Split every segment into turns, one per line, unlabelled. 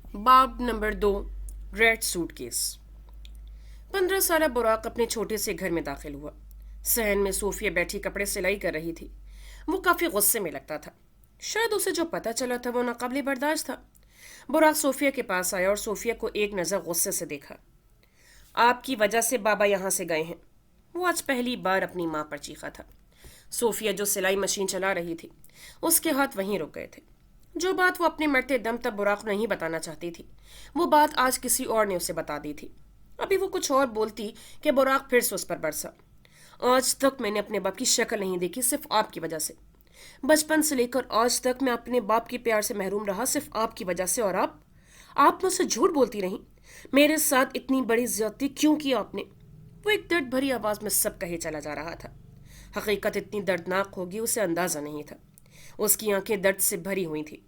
बाब number 2। Red suitcase. 15 साल बुराक अपने छोटे से घर में दाखिल हुआ। सहन में सोफिया बैठी कपड़े सिलाई कर रही थी। वो काफी गुस्से में लगता था। शायद उसे जो पता चला था वो नाकाबिले बर्दाश्त था। बुराक सोफिया के पास आया और सोफिया को एक नज़र गुस्से से देखा। आपकी वजह से बाबा यहाँ से गए हैं। वो आज पहली बार अपनी माँ पर चीखा था। सोफिया जो सिलाई मशीन चला रही थी, उसके हाथ वहीं रुक गए थे। जो बात वो अपने मरते दम तक बुराक नहीं बताना चाहती थी, वो बात आज किसी और ने उसे बता दी थी। अभी वो कुछ और बोलती कि बुराक फिर से उस पर बरसा। आज तक मैंने अपने बाप की शक्ल नहीं देखी, सिर्फ आपकी वजह से। बचपन से लेकर आज तक मैं अपने बाप के प्यार से महरूम रहा, सिर्फ आपकी वजह से। और आप मुझसे झूठ बोलती रही। मेरे साथ इतनी बड़ी ज्यादती क्यों की आपने? वो एक दर्द भरी आवाज में सब कहे चला जा रहा था। हकीकत इतनी दर्दनाक होगी उसे अंदाजा नहीं था। उसकी आंखें दर्द से भरी हुई थी।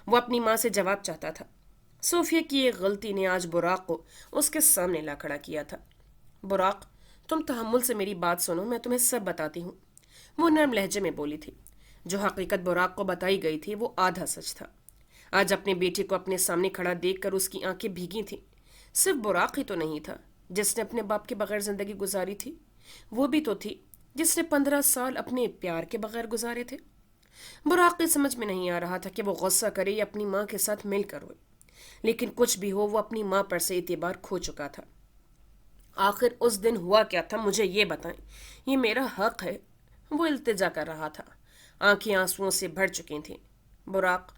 वो अपनी माँ से जवाब चाहता था। सोफिया की एक गलती ने आज बुराक को उसके सामने ला खड़ा किया था। बुराक, तुम तहम्मुल से मेरी बात सुनो, मैं तुम्हें सब बताती हूँ। वो नर्म लहजे में बोली थी। जो हकीकत बुराक को बताई गई थी वो आधा सच था। आज अपने बेटे को अपने सामने खड़ा देखकर उसकी आंखें भीगी थीं। सिर्फ बुराक ही तो नहीं था जिसने अपने बाप के बगैर जिंदगी गुजारी थी, वो भी तो थी जिसने 15 साल अपने प्यार के बगैर गुजारे थे। बुराक के समझ में नहीं आ रहा था कि वो गुस्सा करे या अपनी माँ के साथ मिलकर रोए। लेकिन कुछ भी हो, वो अपनी माँ पर से एतबार खो चुका था। आखिर उस दिन हुआ क्या था, मुझे ये बताएं। ये मेरा हक है। वो इल्तिजा कर रहा था। आंखें आंसुओं से भर चुकी थीं। बुराक,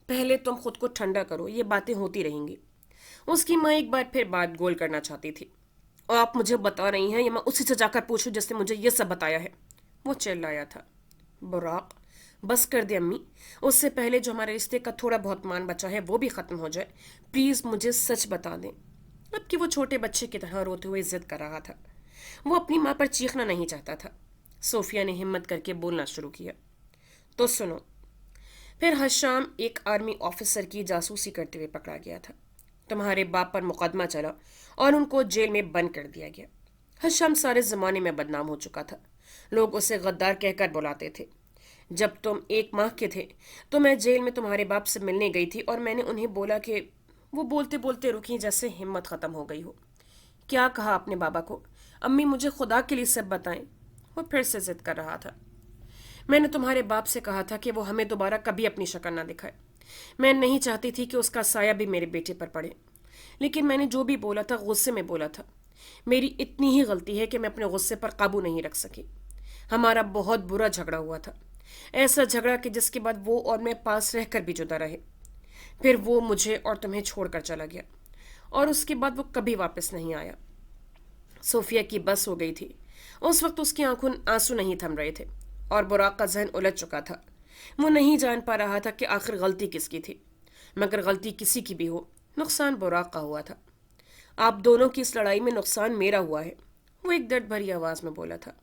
पहले तुम खुद को ठंडा करो, ये बातें होती रहेंगी। उसकी माँ एक बार फिर बात गोल करना चाहती थी। और आप मुझे बता रही हैं या मैं उसी से जाकर पूछूं जिसने मुझे ये सब बताया है? वो चिल्लाया था। बुराक, बस कर दे अम्मी। उससे पहले जो हमारे रिश्ते का थोड़ा बहुत मान बचा है वो भी खत्म हो जाए। प्लीज मुझे सच बता दें। अब कि वो छोटे बच्चे की तरह रोते हुए जिद कर रहा था। वो अपनी माँ पर चीखना नहीं चाहता था। सोफिया ने हिम्मत करके बोलना शुरू किया। तो सुनो, फिर हशाम एक आर्मी ऑफिसर की जासूसी करते हुए पकड़ा गया था। तुम्हारे बाप पर मुकदमा चला और उनको जेल में बंद कर दिया गया। हशाम सारे जमाने में बदनाम हो चुका था। लोग उसे गद्दार कहकर बुलाते थे। जब तुम 1 माह के थे तो मैं जेल में तुम्हारे बाप से मिलने गई थी और मैंने उन्हें बोला कि... वो बोलते बोलते रुकी जैसे हिम्मत खत्म हो गई हो। क्या कहा अपने बाबा को? अम्मी मुझे खुदा के लिए सब बताएं। वो फिर से जिद कर रहा था। मैंने तुम्हारे बाप से कहा था कि वो हमें दोबारा कभी अपनी शक्ल ना दिखाए। मैं नहीं चाहती थी कि उसका साया भी मेरे बेटे पर पड़े। लेकिन मैंने जो भी बोला था गुस्से में बोला था। मेरी इतनी ही गलती है कि मैं अपने गुस्से पर काबू नहीं रख सकी। हमारा बहुत बुरा झगड़ा हुआ था। ऐसा झगड़ा कि जिसके बाद वो और मैं पास रहकर भी जुदा रहे। फिर वो मुझे और तुम्हें छोड़कर चला गया और उसके बाद वो कभी वापस नहीं आया। सोफिया की बस हो गई थी। उस वक्त उसकी आंखों आंसू नहीं थम रहे थे और बुराक का जहन उलझ चुका था। वो नहीं जान पा रहा था कि आखिर गलती किसकी थी। मगर गलती किसी की भी हो, नुकसान बुराक का हुआ था। आप दोनों की इस लड़ाई में नुकसान मेरा हुआ है, वो एक दर्द भरी आवाज में बोला था।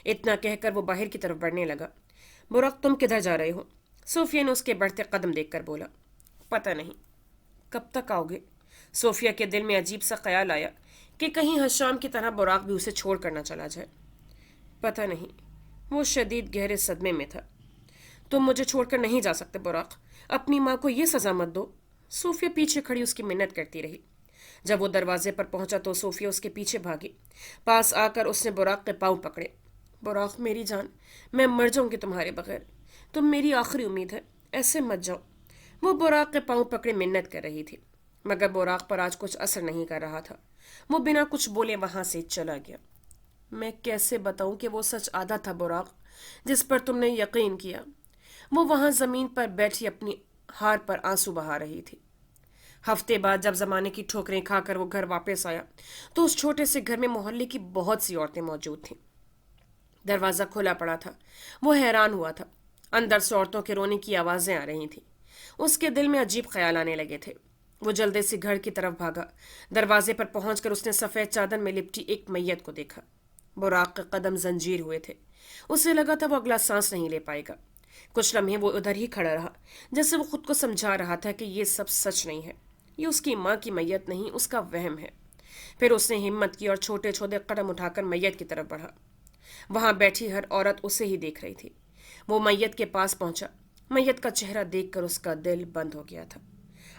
इतना कहकर वो बाहर की तरफ बढ़ने लगा। बुराक, तुम किधर जा रहे हो? सोफिया ने उसके बढ़ते कदम देखकर बोला। पता नहीं। कब तक आओगे? सोफिया के दिल में अजीब सा ख्याल आया कि कहीं हशाम की तरह बुराक भी उसे छोड़ कर ना चला जाए। पता नहीं। वो शदीद गहरे सदमे में था। तुम मुझे छोड़कर नहीं जा सकते बुराक। अपनी माँ को ये सजा मत दो। सोफिया पीछे खड़ी उसकी मिन्नत करती रही। जब वो दरवाजे पर पहुंचा तो सोफिया उसके पीछे भागी। पास आकर उसने बुराक के पांव पकड़े। बुराक मेरी जान, मैं मर जाऊंगी तुम्हारे बगैर। तुम मेरी आखिरी उम्मीद है, ऐसे मत जाओ। वो बुराक के पांव पकड़े मिन्नत कर रही थी। मगर बुराक पर आज कुछ असर नहीं कर रहा था। वो बिना कुछ बोले वहां से चला गया। मैं कैसे बताऊं कि वो सच आधा था बुराक, जिस पर तुमने यकीन किया। वो वहां जमीन पर बैठी अपनी हार पर आंसू बहा रही थी। हफ्ते बाद जब जमाने की ठोकरें खाकर वो घर वापस आया तो उस छोटे से घर में मोहल्ले की बहुत सी औरतें मौजूद थीं। दरवाजा खुला पड़ा था। वो हैरान हुआ था। अंदर से औरतों के रोने की आवाजें आ रही थीं। उसके दिल में अजीब ख्याल आने लगे थे। वो जल्दी से घर की तरफ भागा। दरवाजे पर पहुंचकर उसने सफेद चादर में लिपटी एक मैयत को देखा। बुराक के कदम जंजीर हुए थे। उसे लगा था वो अगला सांस नहीं ले पाएगा। कुछ लम्हे वो उधर ही खड़ा रहा, जैसे वो खुद को समझा रहा था कि ये सब सच नहीं है। ये उसकी माँ की मैयत नहीं, उसका वहम है। फिर उसने हिम्मत की और छोटे छोटे कदम उठाकर मैयत की तरफ बढ़ा। वहां बैठी हर औरत उसे ही देख रही थी। वो मैयत के पास पहुंचा। मैयत का चेहरा देखकर उसका दिल बंद हो गया था।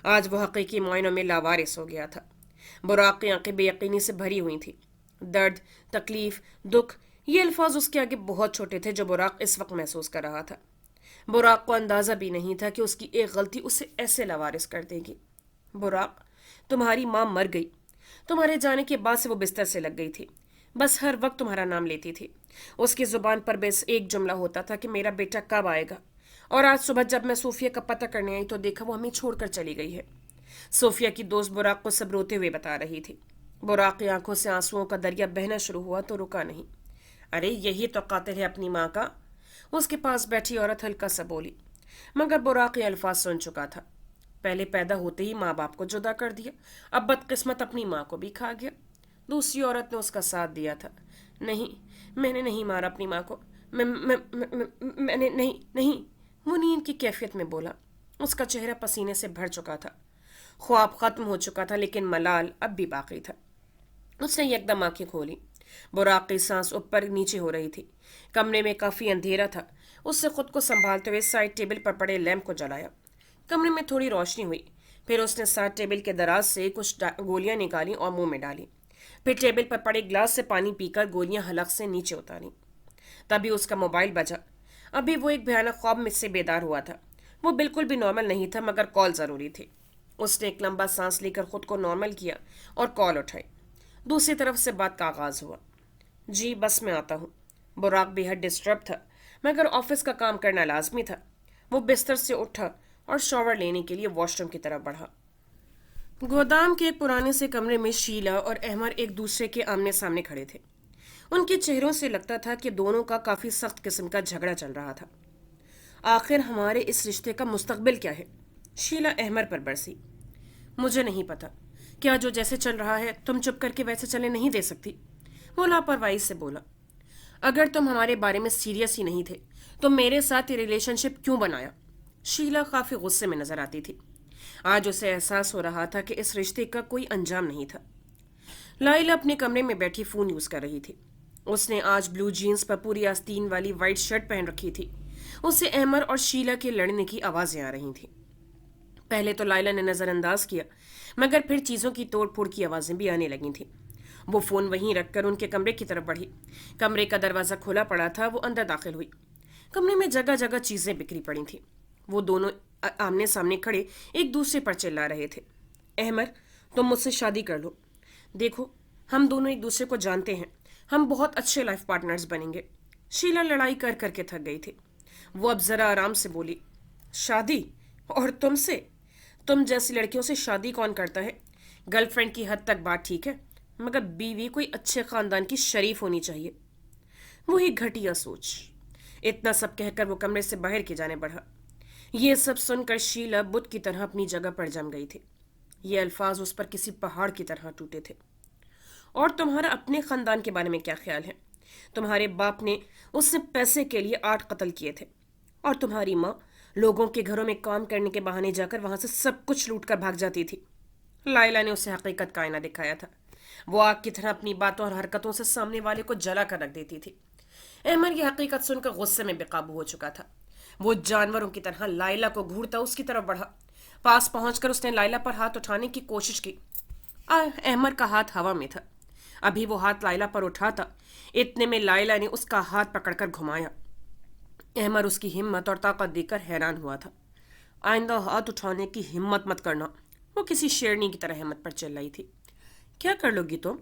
آج وہ حقیقی معائنوں میں لاوارث ہو گیا تھا۔ براق کی آنکھیں بے یقینی سے بھری ہوئی تھیں۔ درد، تکلیف، دکھ، یہ الفاظ اس کے آگے بہت چھوٹے تھے جو براق اس وقت محسوس کر رہا تھا۔ براق کو اندازہ بھی نہیں تھا کہ اس کی ایک غلطی اسے ایسے لاوارث کر دے گی۔ براق، تمہاری ماں مر گئی۔ تمہارے جانے کے بعد سے وہ بستر سے لگ گئی تھی، بس ہر وقت تمہارا نام لیتی تھی۔ اس کی زبان پر بس ایک جملہ ہوتا تھا کہ میرا بیٹا کب آئے گا۔ اور آج صبح جب میں صوفیہ کا پتہ کرنے آئی تو دیکھا وہ ہمیں چھوڑ کر چلی گئی ہے۔ صوفیہ کی دوست براق کو سب روتے ہوئے بتا رہی تھی۔ براق کی آنکھوں سے آنسوؤں کا دریا بہنا شروع ہوا تو رکا نہیں۔ ارے یہی تو قاتل ہے اپنی ماں کا، اس کے پاس بیٹھی عورت ہلکا سا بولی۔ مگر براق یہ الفاظ سن چکا تھا۔ پہلے پیدا ہوتے ہی ماں باپ کو جدا کر دیا، اب بدقسمت اپنی ماں کو بھی کھا گیا۔ دوسری عورت نے اس کا ساتھ دیا تھا۔ نہیں، میں نے نہیں مارا اپنی ماں کو، میں نے نہیں، وہ نیند کی کیفیت میں بولا۔ اس کا چہرہ پسینے سے بھر چکا تھا۔ خواب ختم ہو چکا تھا لیکن ملال اب بھی باقی تھا۔ اس نے یکدم آنکھیں کھولی۔ براق کی سانس اوپر نیچے ہو رہی تھی۔ کمرے میں کافی اندھیرا تھا۔ اس سے خود کو سنبھالتے ہوئے سائڈ ٹیبل پر پڑے لیمپ کو جلایا۔ کمرے میں تھوڑی روشنی ہوئی، پھر اس نے سائڈ ٹیبل کے دراز سے کچھ گولیاں نکالی اور منہ میں ڈالی۔ پھر ٹیبل پر پڑے گلاس سے پانی پی کر گولیاں حلق سے نیچے اتاری۔ تبھی اس کا موبائل بجا۔ ابھی وہ ایک بھیانک خواب میں سے بیدار ہوا تھا۔ وہ بالکل بھی نارمل نہیں تھا مگر کال ضروری تھی۔ اس نے ایک لمبا سانس لے کر خود کو نارمل کیا اور کال اٹھائی۔ دوسری طرف سے بات کا آغاز ہوا۔ جی بس میں آتا ہوں۔ براق بے حد ڈسٹرب تھا مگر آفس کا کام کرنا لازمی تھا۔ وہ بستر سے اٹھا اور شاور لینے کے لیے واش روم کی طرف بڑھا۔ گودام کے ایک پرانے سے کمرے میں شیلا اور احمر ایک دوسرے کے آمنے سامنے کھڑے تھے۔ ان کے چہروں سے لگتا تھا کہ دونوں کا کافی سخت قسم کا جھگڑا چل رہا تھا۔ آخر ہمارے اس رشتے کا مستقبل کیا ہے؟ شیلا احمر پر برسی۔ مجھے نہیں پتا۔ کیا جو جیسے چل رہا ہے تم چپ کر کے ویسے چلنے نہیں دے سکتی؟ وہ لاپرواہی سے بولا۔ اگر تم ہمارے بارے میں سیریس ہی نہیں تھے تو میرے ساتھ یہ ریلیشن شپ کیوں بنایا؟ شیلا کافی غصے میں نظر آتی تھی۔ آج اسے احساس ہو رہا تھا کہ اس رشتے کا کوئی انجام نہیں تھا۔ لائلا اپنے کمرے میں بیٹھی فون یوز کر رہی تھی۔ اس نے آج بلو جینز پر پوری آستین والی وائٹ شرٹ پہن رکھی تھی۔ اسے احمر اور شیلا کے لڑنے کی آوازیں آ رہی تھیں۔ پہلے تو لائلا نے نظر انداز کیا مگر پھر چیزوں کی توڑ پھوڑ کی آوازیں بھی آنے لگی تھیں۔ وہ فون وہیں رکھ کر ان کے کمرے کی طرف بڑھی۔ کمرے کا دروازہ کھلا پڑا تھا، وہ اندر داخل ہوئی۔ کمرے میں جگہ جگہ چیزیں بکھری پڑی تھیں۔ وہ دونوں آمنے سامنے کھڑے ایک دوسرے پر چلا رہے تھے۔ احمر، تم مجھ سے شادی کر لو۔ دیکھو، ہم دونوں ایک دوسرے کو جانتے ہیں، ہم بہت اچھے لائف پارٹنرز بنیں گے۔ شیلا لڑائی کر کر کے تھک گئی تھی۔ وہ اب ذرا آرام سے بولی۔ شادی؟ اور تم سے؟ تم جیسی لڑکیوں سے شادی کون کرتا ہے؟ گرل فرینڈ کی حد تک بات ٹھیک ہے مگر بیوی کوئی اچھے خاندان کی شریف ہونی چاہیے۔ وہی گھٹیا سوچ۔ اتنا سب کہہ کر وہ کمرے سے باہر کی جانے بڑھا۔ یہ سب سن کر شیلا بت کی طرح اپنی جگہ پر جم گئی تھی۔ یہ الفاظ اس پر کسی پہاڑ کی طرح ٹوٹے تھے۔ اور تمہارا اپنے خاندان کے بارے میں کیا خیال ہے؟ تمہارے باپ نے اس سے پیسے کے لیے 8 قتل کیے تھے اور تمہاری ماں لوگوں کے گھروں میں کام کرنے کے بہانے جا کر وہاں سے سب کچھ لوٹ کر بھاگ جاتی تھی۔ لائلا نے اسے حقیقت کا آئینہ دکھایا تھا۔ وہ آگ کی طرح اپنی باتوں اور حرکتوں سے سامنے والے کو جلا کر رکھ دیتی تھی۔ احمر یہ حقیقت سن کر غصے میں بے قابو ہو چکا تھا۔ وہ جانوروں کی طرح لائلا کو گھورتا اس کی طرف بڑھا۔ پاس پہنچ کر اس نے لائلا پر ہاتھ اٹھانے کی کوشش کی۔ احمر کا ہاتھ ہوا میں تھا۔ ابھی وہ ہاتھ لائلا پر اٹھاتا، اتنے میں لائلا نے اس کا ہاتھ پکڑ کر گھمایا۔ احمر اس کی ہمت اور طاقت دیکھ کر حیران ہوا تھا۔ آئندہ ہاتھ اٹھانے کی ہمت مت کرنا، وہ کسی شیرنی کی طرح احمد پر چلائی تھی۔ کیا کر لو گی تم؟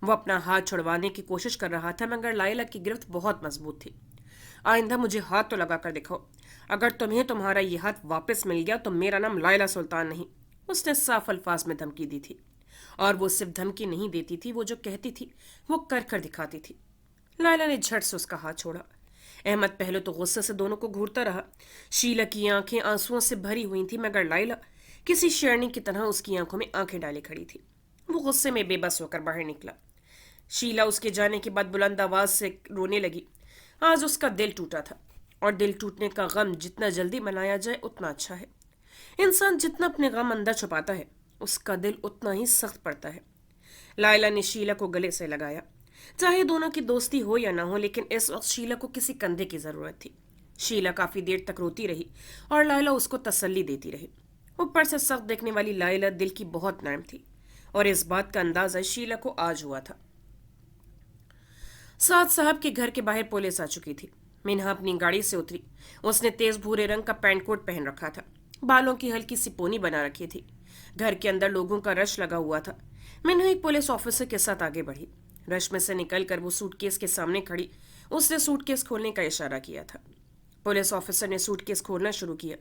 وہ اپنا ہاتھ چھڑوانے کی کوشش کر رہا تھا مگر لائلا کی گرفت بہت مضبوط تھی۔ آئندہ مجھے ہاتھ تو لگا کر دکھاؤ۔ اگر تمہیں تمہارا یہ ہاتھ واپس مل گیا تو میرا نام لائلا سلطان نہیں۔ اس نے صاف الفاظ میں دھمکی دی تھی۔ اور وہ صرف دھمکی نہیں دیتی تھی، وہ جو کہتی تھی وہ کر کر دکھاتی تھی۔ لائلا نے جھٹ سے اس کا ہاتھ چھوڑا۔ احمد پہلے تو غصے سے دونوں کو گھورتا رہا۔ شیلا کی آنکھیں آنسوؤں سے بھری ہوئی تھیں مگر لائلا کسی شیرنی کی طرح اس کی آنکھوں میں آنکھیں ڈالے کھڑی تھی۔ وہ غصے میں بے بس ہو کر باہر نکلا۔ شیلا اس کے جانے کے بعد بلند آواز سے رونے لگی۔ آج اس کا دل ٹوٹا تھا اور دل ٹوٹنے کا غم جتنا جلدی منایا جائے اتنا اچھا ہے۔ انسان جتنا اپنے غم اندر چھپاتا ہے اس کا دل اتنا ہی سخت پڑتا ہے۔ لائلا نے شیلا کو گلے سے لگایا۔ چاہے دونوں کی دوستی ہو یا نہ ہو لیکن اس وقت شیلا کو کسی کندھے کی ضرورت تھی۔ شیلا کافی دیر تک روتی رہی اور لائلا اس کو تسلی دیتی رہی۔ ऊपर से सख्त देखने वाली लाइला दिल की बहुत नरम थी, और इस बात का अंदाजा शीला को आज हुआ था। साद साहब के घर के बाहर पुलिस आ चुकी थी। मिन्हा अपनी गाड़ी से उतरी। उसने तेज भूरे रंग का पैंट कोट पहन रखा था, बालों की हल्की सी पोनी बना रखी थी। घर के अंदर लोगों का रश लगा हुआ था। मिन्हा एक पुलिस ऑफिसर के साथ आगे बढ़ी। रश में से निकलकर वो सूटकेस के सामने खड़ी उसने सूटकेस खोलने का इशारा किया था। पुलिस ऑफिसर ने सूटकेस खोलना शुरू किया।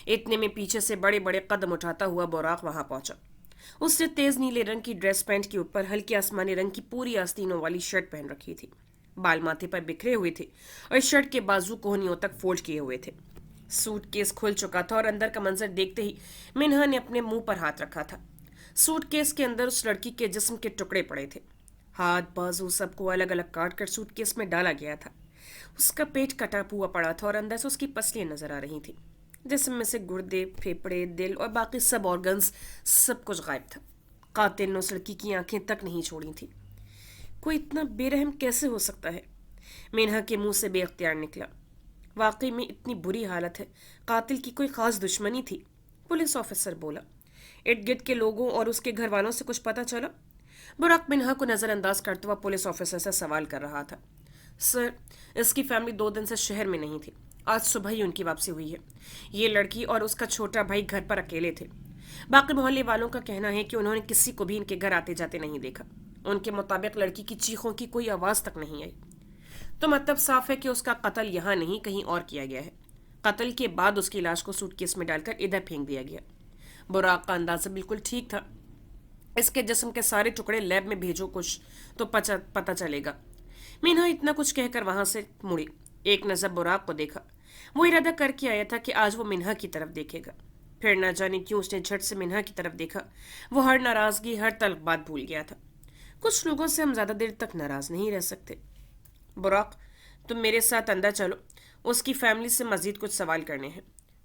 इतने में पीछे से बड़े बड़े कदम उठाता हुआ बुराक वहां पहुंचा। उसने तेज नीले रंग की ड्रेस पैंट के ऊपर हल्की आसमानी रंग की पूरी आस्तीनों वाली शर्ट पहन रखी थी। बाल माथे पर बिखरे हुए थे और शर्ट के बाजू कोहनियों तक फोल्ड किए हुए थे। सूटकेस खुल चुका था और अंदर का मंजर देखते ही मिन्हा ने अपने मुंह पर हाथ रखा था। सूटकेस के अंदर उस लड़की के जिस्म के टुकड़े पड़े थे। हाथ बाजू सबको अलग अलग काट कर सूटकेस में डाला गया था। उसका पेट कटा हुआ पड़ा था और अंदर से उसकी पसलियां नजर आ रही थी। जिस्म में से गुर्दे, फेफड़े, दिल और बाकी सब ऑर्गन्स, सब कुछ गायब था। कातिल ने उस लड़की की आंखें तक नहीं छोड़ी थी। कोई इतना बेरहम कैसे हो सकता है? मिन्हा के मुंह से बेख्तियार निकला। वाकई में इतनी बुरी हालत है। कातिल की कोई खास दुश्मनी थी? पुलिस ऑफिसर बोला। इर्द गिर्द के लोगों और उसके घर वालों से कुछ पता चला? बुराक मिन्हा को नजरअंदाज करते हुआ पुलिस ऑफिसर से सवाल कर रहा था। सर, इसकी फैमिली 2 दिन से शहर में नहीं थी। आज सुबह ही उनकी वापसी हुई है। ये लड़की और उसका छोटा भाई घर पर अकेले थे। बाकी मोहल्ले वालों का कहना है कि उन्होंने किसी को भी इनके घर आते जाते नहीं देखा। उनके मुताबिक लड़की की चीखों की कोई आवाज तक नहीं आई। तो मतलब साफ है कि उसका कत्ल यहाँ नहीं कहीं और किया गया है। कत्ल के बाद उसकी लाश को सूटकेस में डालकर इधर फेंक दिया गया। बुराक का अंदाजा बिल्कुल ठीक था। इसके जिस्म के सारे टुकड़े लैब में भेजो, कुछ तो पता चलेगा। मीना इतना कुछ कहकर वहां से मुड़ी। एक नजर बुराक को देखा। वो इरादा करके आया था कि आज वो मिन्हा की तरफ देखेगा। फिर न जाने क्यों उसने झट से मिन्हा की तरफ देखा। वो हर नाराजगी, हर तल्ख बात भूल गया था। कुछ लोगों से हम ज्यादा देर तक नाराज नहीं रह सकते। बुराक, तुम मेरे साथ अंदर चलो, उसकी फैमिली से मजीद कुछ सवाल करने हैं।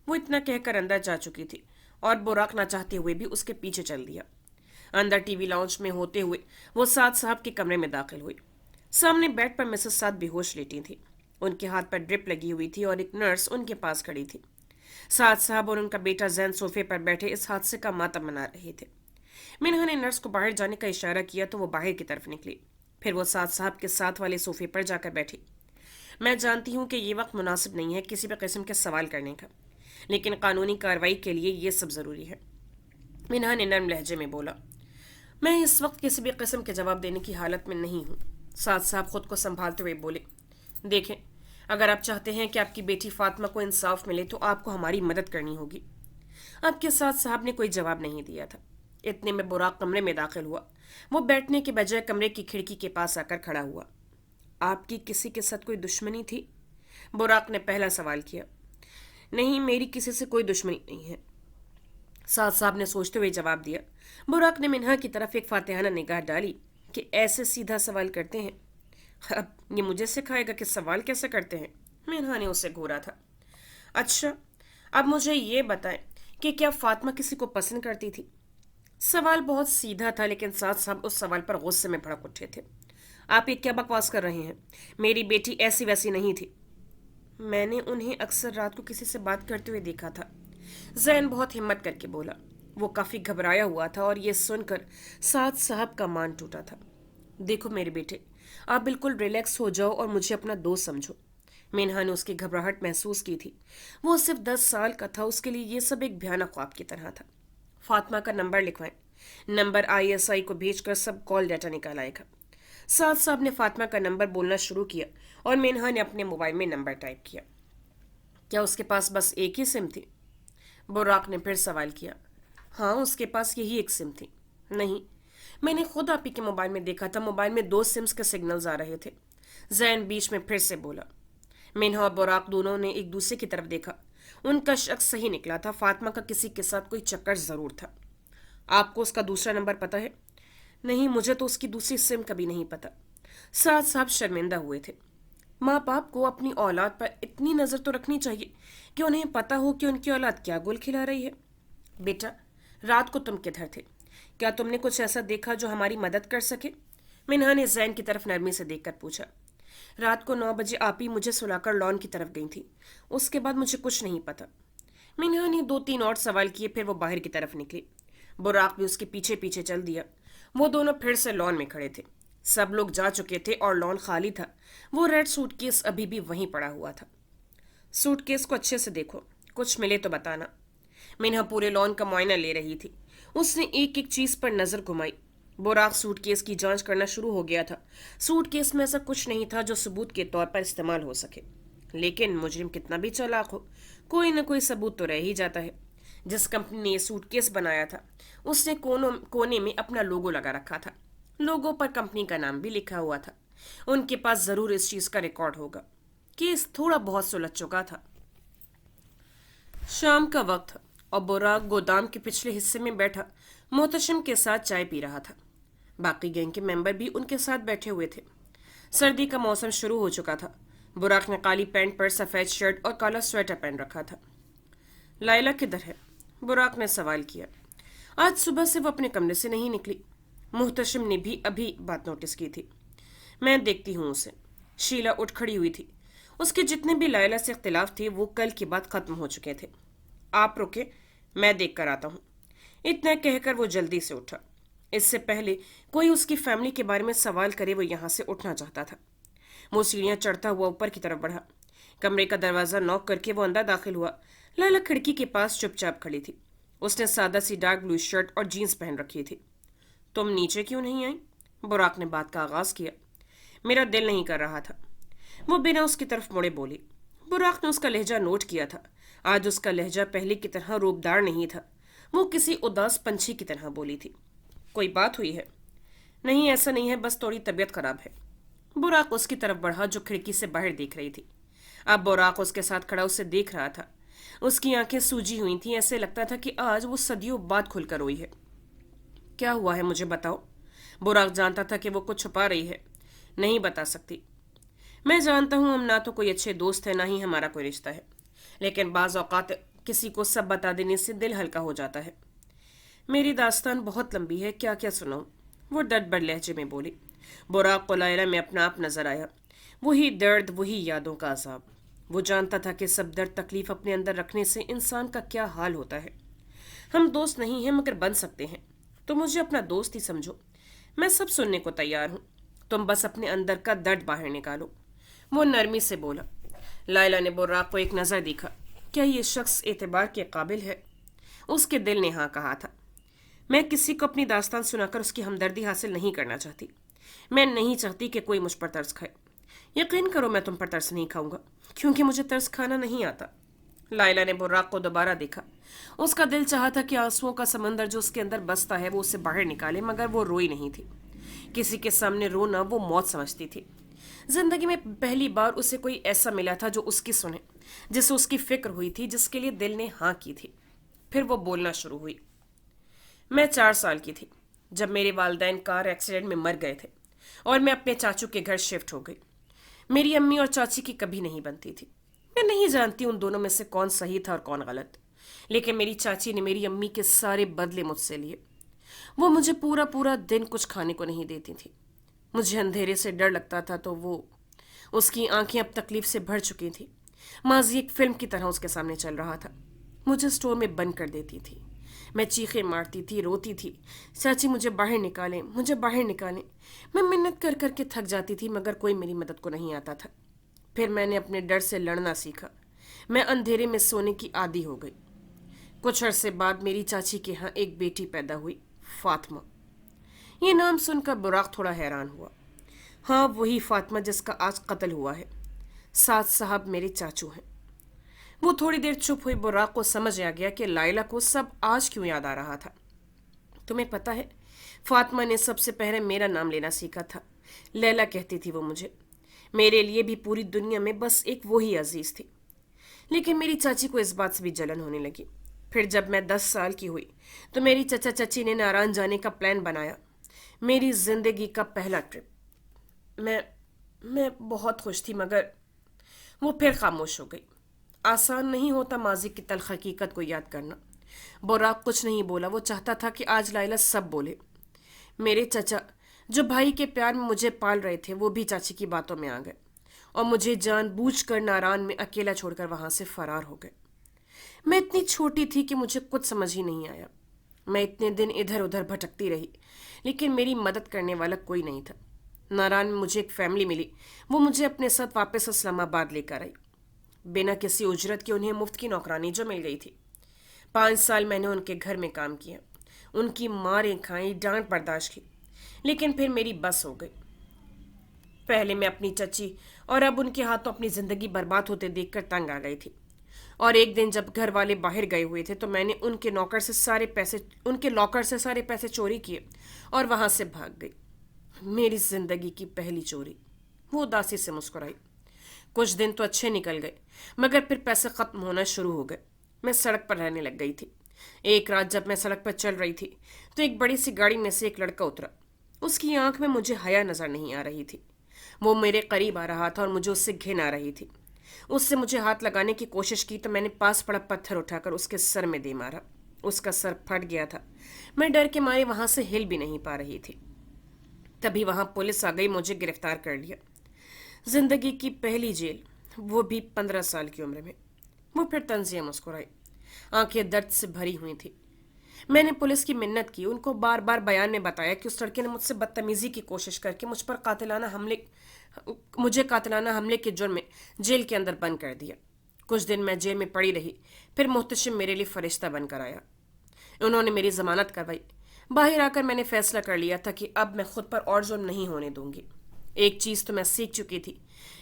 वो इतना कहकर अंदर जा चुकी थी और बुराक ना चाहते हुए भी उसके पीछे चल दिया। अंदर टीवी लाउंज में होते हुए वो साद साहब के कमरे में दाखिल हुई। सामने बेड पर मिसेस साद बेहोश लेटी थी। उनके हाथ पर ड्रिप लगी हुई थी और एक नर्स उनके पास खड़ी थी। साद साहब और उनका बेटा जैन सोफे पर बैठे इस हादसे का मातम मना रहे थे। मिन्हा ने नर्स को बाहर जाने का इशारा किया तो वो बाहर की तरफ निकली। फिर वो साद साहब के साथ वाले सोफे पर जाकर बैठी। मैं जानती हूँ कि ये वक्त मुनासिब नहीं है किसी भी किस्म के सवाल करने का, लेकिन कानूनी कार्रवाई के लिए ये सब ज़रूरी है। मिन्हा ने नर्म लहजे में बोला। मैं इस वक्त किसी भी किस्म के जवाब देने की हालत में नहीं हूँ। साद साहब खुद को संभालते हुए बोले। देखें, अगर आप चाहते हैं कि आपकी बेटी फातिमा को इंसाफ मिले तो आपको हमारी मदद करनी होगी। आपके साद साहब ने कोई जवाब नहीं दिया था। इतने में बुराक कमरे में दाखिल हुआ। वो बैठने के बजाय कमरे की खिड़की के पास आकर खड़ा हुआ। आपकी किसी के साथ कोई दुश्मनी थी? बुराक ने पहला सवाल किया। नहीं, मेरी किसी से कोई दुश्मनी नहीं है, साद साहब ने सोचते हुए जवाब दिया। बुराक ने मिन्हा की तरफ एक फातिहाना निगाह डाली कि ऐसे सीधा सवाल करते हैं। अब ये मुझे सिखाएगा कि सवाल कैसे करते हैं। मिन्हा ने उसे घूरा था। अच्छा, अब मुझे ये बताएं कि क्या फातिमा किसी को पसंद करती थी? सवाल बहुत सीधा था, लेकिन साद साहब उस सवाल पर गुस्से में भड़क उठे थे। आप ये क्या बकवास कर रहे हैं? मेरी बेटी ऐसी वैसी नहीं थी। मैंने उन्हें अक्सर रात को किसी से बात करते हुए देखा था, जैन बहुत हिम्मत करके बोला। वो काफी घबराया हुआ था और ये सुनकर साद साहब का मान टूटा था। देखो मेरे बेटे, आप बिल्कुल रिलैक्स हो जाओ और मुझे अपना दोस्त समझो। मिन्हा ने उसकी घबराहट महसूस की थी। वो सिर्फ 10 साल का था, उसके लिए ये सब एक भयानक ख्वाब की तरह था। फातिमा का नंबर लिखवाएं। नंबर ISI को भेजकर सब कॉल डाटा निकाल आएगा। साद साहब ने फातिमा का नंबर बोलना शुरू किया और मिन्हा ने अपने मोबाइल में नंबर टाइप किया। क्या उसके पास बस एक ही सिम थी? बुराक ने फिर सवाल किया। हाँ, उसके पास यही एक सिम थी। नहीं, मैंने खुद आप ही के मोबाइल में देखा था, मोबाइल में 2 सिम्स के सिग्नल्स आ रहे थे। जैन बीच में फिर से बोला। मिन्हा और बुराक दोनों ने एक दूसरे की तरफ देखा। उनका शक सही निकला था। फातिमा का किसी के साथ कोई चक्कर जरूर था। आपको उसका दूसरा नंबर पता है? नहीं, मुझे तो उसकी दूसरी सिम कभी नहीं पता। साद साहब शर्मिंदा हुए थे। माँ बाप को अपनी औलाद पर इतनी नज़र तो रखनी चाहिए कि उन्हें पता हो कि उनकी औलाद क्या गुल खिला रही है। बेटा, रात को तुम किधर थे? क्या तुमने कुछ ऐसा देखा जो हमारी मदद कर सके? मिन्हा ने जैन की तरफ नरमी से देखकर पूछा। रात को 9 बजे आप ही मुझे सुलाकर लॉन की तरफ गई थी। उसके बाद मुझे कुछ नहीं पता। मिनहा ने 2-3 और सवाल किए, फिर वो बाहर की तरफ निकली। बुराक भी उसके पीछे पीछे चल दिया। वो दोनों फिर से लॉन में खड़े थे। सब लोग जा चुके थे और लॉन खाली था। वो रेड सूटकेस अभी भी वहीं पड़ा हुआ था। सूटकेस को अच्छे से देखो, कुछ मिले तो बताना। मिनहा पूरे लॉन का मुआयना ले रही थी। उसने एक एक चीज पर नजर घुमाई। बुराक सूटकेस की जांच करना शुरू हो गया था। सूटकेस में ऐसा कुछ नहीं था जो सबूत के तौर पर इस्तेमाल हो सके, लेकिन मुजरिम कितना भी चालाक हो, कोई न कोई सबूत तो रह ही जाता है। जिस कंपनी ने ये सूटकेस बनाया था, उसने कोने में अपना लोगो लगा रखा था। लोगो पर कंपनी का नाम भी लिखा हुआ था। उनके पास जरूर इस चीज का रिकॉर्ड होगा। केस थोड़ा बहुत सुलझ चुका था। शाम का वक्त था और बुराक गोदाम के पिछले हिस्से में बैठा मोहतशम के साथ चाय पी रहा था। बाकी गैंग के मेंबर भी उनके साथ बैठे हुए थे। सर्दी का मौसम शुरू हो चुका था। बुराक ने काली पैंट पर सफेद शर्ट और काला स्वेटर पहन रखा था। लाइला किधर है? बुराक ने सवाल किया। आज सुबह से वो अपने कमरे से नहीं निकली। मुहतशम ने भी अभी बात नोटिस की थी। मैं देखती हूँ उसे। शीला उठ खड़ी हुई थी। उसके जितने भी लाइला से इख्तिलाफ थे वो कल के बाद खत्म हो चुके थे। आप रुके, मैं देख कर आता हूँ। इतना कहकर वो जल्दी से उठा। इससे पहले कोई उसकी फैमिली के बारे में सवाल करे वो यहाँ से उठना चाहता था। वो सीढ़ियाँ चढ़ता हुआ ऊपर की तरफ बढ़ा। कमरे का दरवाज़ा नॉक करके वो अंदर दाखिल हुआ। लाइला खिड़की के पास चुपचाप खड़ी थी। उसने सादा सी डार्क ब्लू शर्ट और जीन्स पहन रखी थी। तुम नीचे क्यों नहीं आई? बुराक ने बात का आगाज किया। मेरा दिल नहीं कर रहा था, वो बिना उसकी तरफ मुड़े बोली। बुराक ने उसका लहजा नोट किया था। आज उसका लहजा पहले की तरह रूपदार नहीं था। वो किसी उदास पंछी की तरह बोली थी। कोई बात हुई है? नहीं, ऐसा नहीं है, बस थोड़ी तबीयत खराब है। बुराक उसकी तरफ बढ़ा जो खिड़की से बाहर देख रही थी। अब बुराक उसके साथ खड़ा उसे देख रहा था। उसकी आंखें सूजी हुई थीं। ऐसे लगता था कि आज वो सदियों बाद खुलकर रोई है। क्या हुआ है, मुझे बताओ। बुराक जानता था कि वो कुछ छुपा रही है। नहीं बता सकती। मैं जानता हूँ हम ना तो कोई अच्छे दोस्त हैं, ना ही हमारा कोई रिश्ता है, लेकिन बाज़ औक़ात किसी को सब बता देने से दिल हल्का हो जाता है। मेरी दास्तान बहुत लंबी है, क्या क्या सुनाऊं? वो डट बड़ लहजे में बोली। बुराक को लायला में अपना आप नजर आया। वही दर्द, वही यादों का अजाब। वो जानता था कि सब दर्द तकलीफ अपने अंदर रखने से इंसान का क्या हाल होता है। हम दोस्त नहीं हैं मगर बन सकते हैं। तो मुझे अपना दोस्त ही समझो। मैं सब सुनने को तैयार हूँ। तुम बस अपने अंदर का दर्द बाहर निकालो। वो नरमी से बोला। लायला ने बुर्राक को एक नज़र देखा। क्या ये शख्स एतबार के काबिल है? उसके दिल ने हाँ कहा था। मैं किसी को अपनी दास्तान सुनाकर उसकी हमदर्दी हासिल नहीं करना चाहती। मैं नहीं चाहती कि कोई मुझ पर तरस खाए। यकीन करो मैं तुम पर तरस नहीं खाऊंगा, क्योंकि मुझे तरस खाना नहीं आता। लायला ने बुर्राक को दोबारा देखा। उसका दिल चाहा कि आंसुओं का समंदर जो उसके अंदर बसता है वो उसे बाहर निकाले, मगर वो रोई नहीं थी। किसी के सामने रोना वो मौत समझती थी। जिंदगी में पहली बार उसे कोई ऐसा मिला था जो उसकी सुने, जिसे उसकी फिक्र हुई थी, जिसके लिए दिल ने हाँ की थी। फिर वो बोलना शुरू हुई। मैं 4 साल की थी जब मेरे वालिदैन कार एक्सीडेंट में मर गए थे और मैं अपने चाचू के घर शिफ्ट हो गई। मेरी अम्मी और चाची की कभी नहीं बनती थी। मैं नहीं जानती उन दोनों में से कौन सही था और कौन गलत, लेकिन मेरी चाची ने मेरी अम्मी के सारे बदले मुझसे लिए। वो मुझे पूरा पूरा दिन कुछ खाने को नहीं देती थी। मुझे अंधेरे से डर लगता था तो वो, उसकी आंखें अब तकलीफ से भर चुकी थी। माजी एक फिल्म की तरह उसके सामने चल रहा था। मुझे स्टोर में बंद कर देती थी। मैं चीखें मारती थी, रोती थी, चाची मुझे बाहर निकालें, मुझे बाहर निकालें। मैं मिन्नत कर कर के थक जाती थी, मगर कोई मेरी मदद को नहीं आता था। फिर मैंने अपने डर से लड़ना सीखा। मैं अंधेरे में सोने की आदी हो गई। कुछ अरसे बाद मेरी चाची के यहाँ एक बेटी पैदा हुई, फातिमा। ये नाम सुनकर बुराक थोड़ा हैरान हुआ। हाँ, वही फातिमा जिसका आज कत्ल हुआ है। साथ साहब मेरे चाचू हैं। वो थोड़ी देर चुप हुई। बुराक को समझ आ गया कि लाइला को सब आज क्यों याद आ रहा था। तुम्हें पता है, फातिमा ने सबसे पहले मेरा नाम लेना सीखा था। लैला कहती थी वो मुझे। मेरे लिए भी पूरी दुनिया में बस एक वो ही अजीज थी। लेकिन मेरी चाची को इस बात से भी जलन होने लगी। फिर जब मैं 10 साल की हुई तो मेरी चचा चाची ने नारायण जाने का प्लान बनाया। मेरी जिंदगी का पहला ट्रिप। मैं बहुत खुश थी, मगर वो फिर खामोश हो गई। आसान नहीं होता माजी की तल्ख हकीकत को याद करना। बुराक कुछ नहीं बोला। वो चाहता था कि आज लाइला सब बोले। मेरे चचा जो भाई के प्यार में मुझे पाल रहे थे वो भी चाची की बातों में आ गए और मुझे जानबूझकर नारायण में अकेला छोड़कर वहां से फरार हो गए। मैं इतनी छोटी थी कि मुझे कुछ समझ ही नहीं आया। मैं इतने दिन इधर उधर भटकती रही, लेकिन मेरी मदद करने वाला कोई नहीं था। नारायण में मुझे एक फैमिली मिली। वो मुझे अपने साथ वापस इस्लामाबाद लेकर आई। बिना किसी उजरत के उन्हें मुफ्त की नौकरानी जो मिल गई थी। 5 साल मैंने उनके घर में काम किया, उनकी मारें खाई, डांट बर्दाश्त की, लेकिन फिर मेरी बस हो गई। पहले मैं अपनी चची और अब उनके हाथों अपनी जिंदगी बर्बाद होते देखकर तंग आ गई थी। और एक दिन जब घर वाले बाहर गए हुए थे तो मैंने उनके लॉकर से सारे पैसे चोरी किए और वहां से भाग गई। मेरी जिंदगी की पहली चोरी। वो उदासी से मुस्कुराई। कुछ दिन तो अच्छे निकल गए, मगर फिर पैसे खत्म होना शुरू हो गए। मैं सड़क पर रहने लग गई थी। एक रात जब मैं सड़क पर चल रही थी तो एक बड़ी सी गाड़ी में से एक लड़का उतरा। उसकी आंख में मुझे हया नजर नहीं आ रही थी। वो मेरे करीब आ रहा था और मुझे उससे घिन आ रही थी। उससे मुझे हाथ लगाने की कोशिश की तो मैंने पास पड़ा पत्थर उठाकर उसके सर में दे मारा। उसका सर फट गया था। मैं डर के मारे वहां से हिल भी नहीं पा रही थी। तभी वहां पुलिस आ गई, मुझे गिरफ्तार कर लिया। जिंदगी की पहली जेल, वो भी 15 साल की उम्र में। वो फिर तंजिया मुस्कुराई। आंखें दर्द से भरी हुई थी। मैंने पुलिस की मिन्नत की, उनको बार बार बयान में बताया कि उस लड़के ने मुझसे बदतमीजी की कोशिश करके मुझे कातिलाना हमले के जुर्म में जेल के अंदर बंद कर दिया। कुछ दिन मैं जेल में पड़ी रही, फिर मुहतशिम मेरे लिए फरिश्ता बनकर आया। उन्होंने मेरी जमानत करवाई। बाहर आकर मैंने फैसला कर लिया था कि अब मैं खुद पर और जुल्म नहीं होने दूंगी। एक चीज तो मैं सीख चुकी थी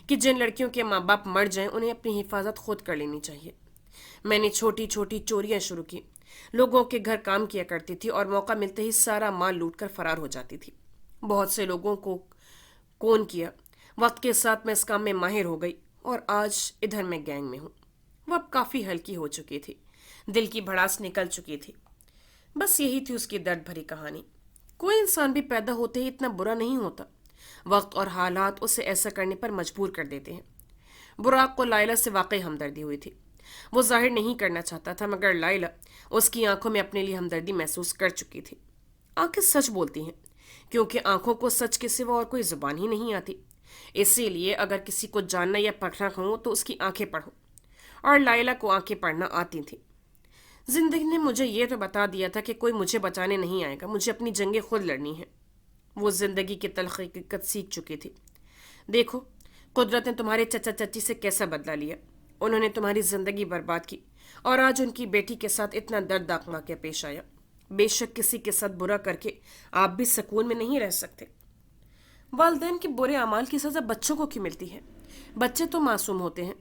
कि जिन लड़कियों के माँ बाप मर जाएं उन्हें अपनी हिफाजत खुद कर लेनी चाहिए। मैंने छोटी छोटी चोरियां शुरू की, लोगों के घर काम किया करती थी और मौका मिलते ही सारा माल लूट कर फरार हो जाती थी। बहुत से लोगों को कौन किया। वक्त के साथ मैं इस काम में माहिर हो गई और आज इधर मैं गैंग में हूँ। वो अब काफ़ी हल्की हो चुकी थी, दिल की भड़ास निकल चुकी थी। बस यही थी उसकी दर्द भरी कहानी। कोई इंसान भी पैदा होते ही इतना बुरा नहीं होता। वक्त और हालात उसे ऐसा करने पर मजबूर कर देते हैं। बुराक को लायला से वाकई हमदर्दी हुई थी। वो जाहिर नहीं करना चाहता था, मगर लायला उसकी आंखों में अपने लिए हमदर्दी महसूस कर चुकी थी। आंखें सच बोलती हैं, क्योंकि आंखों को सच के सिवा और कोई जुबान ही नहीं आती। इसीलिए अगर किसी को जानना या पढ़ना हो तो उसकी आंखें पढ़ो। और लायला को आंखें पढ़ना आती थी। जिंदगी ने मुझे ये तो बता दिया था कि कोई मुझे बचाने नहीं आएगा, मुझे अपनी जंगें खुद लड़नी है। वो जिंदगी की तल्ख हकीकत सीख चुकी थी। देखो, कुदरत ने तुम्हारे चचा चची से कैसा बदला लिया। उन्होंने तुम्हारी जिंदगी बर्बाद की और आज उनकी बेटी के साथ इतना दर्दनाक वाक़या पेश आया। बेशक किसी के साथ बुरा करके आप भी सुकून में नहीं रह सकते। वालिदैन के बुरे अमाल की सज़ा बच्चों को क्यों मिलती है? बच्चे तो मासूम होते हैं।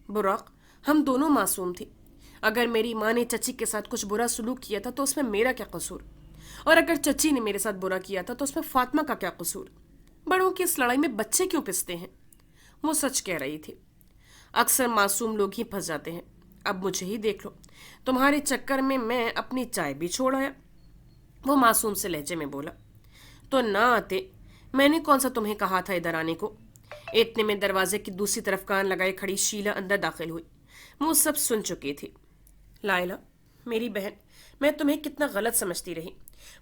बुराक, हम दोनों मासूम थी। अगर मेरी माँ ने चची के साथ कुछ बुरा सलूक किया था तो उसमें मेरा क्या कसूर? और अगर चची ने मेरे साथ बुरा किया था तो उसमें फातिमा का क्या कसूर? बड़ों की इस लड़ाई में बच्चे क्यों पिसते हैं? वो सच कह रही थी। अक्सर मासूम लोग ही फंस जाते हैं। अब मुझे ही देख लो, तुम्हारे चक्कर में मैं अपनी चाय भी छोड़ आया। वो मासूम से लहजे में बोला। तो ना आते, मैंने कौन सा तुम्हें कहा था इधर आने को? इतने में दरवाजे की दूसरी तरफ कान लगाए खड़ी शीला अंदर दाखिल हुई। वो सब सुन चुकी थी। लायला, मेरी बहन, मैं तुम्हें कितना गलत समझती रही।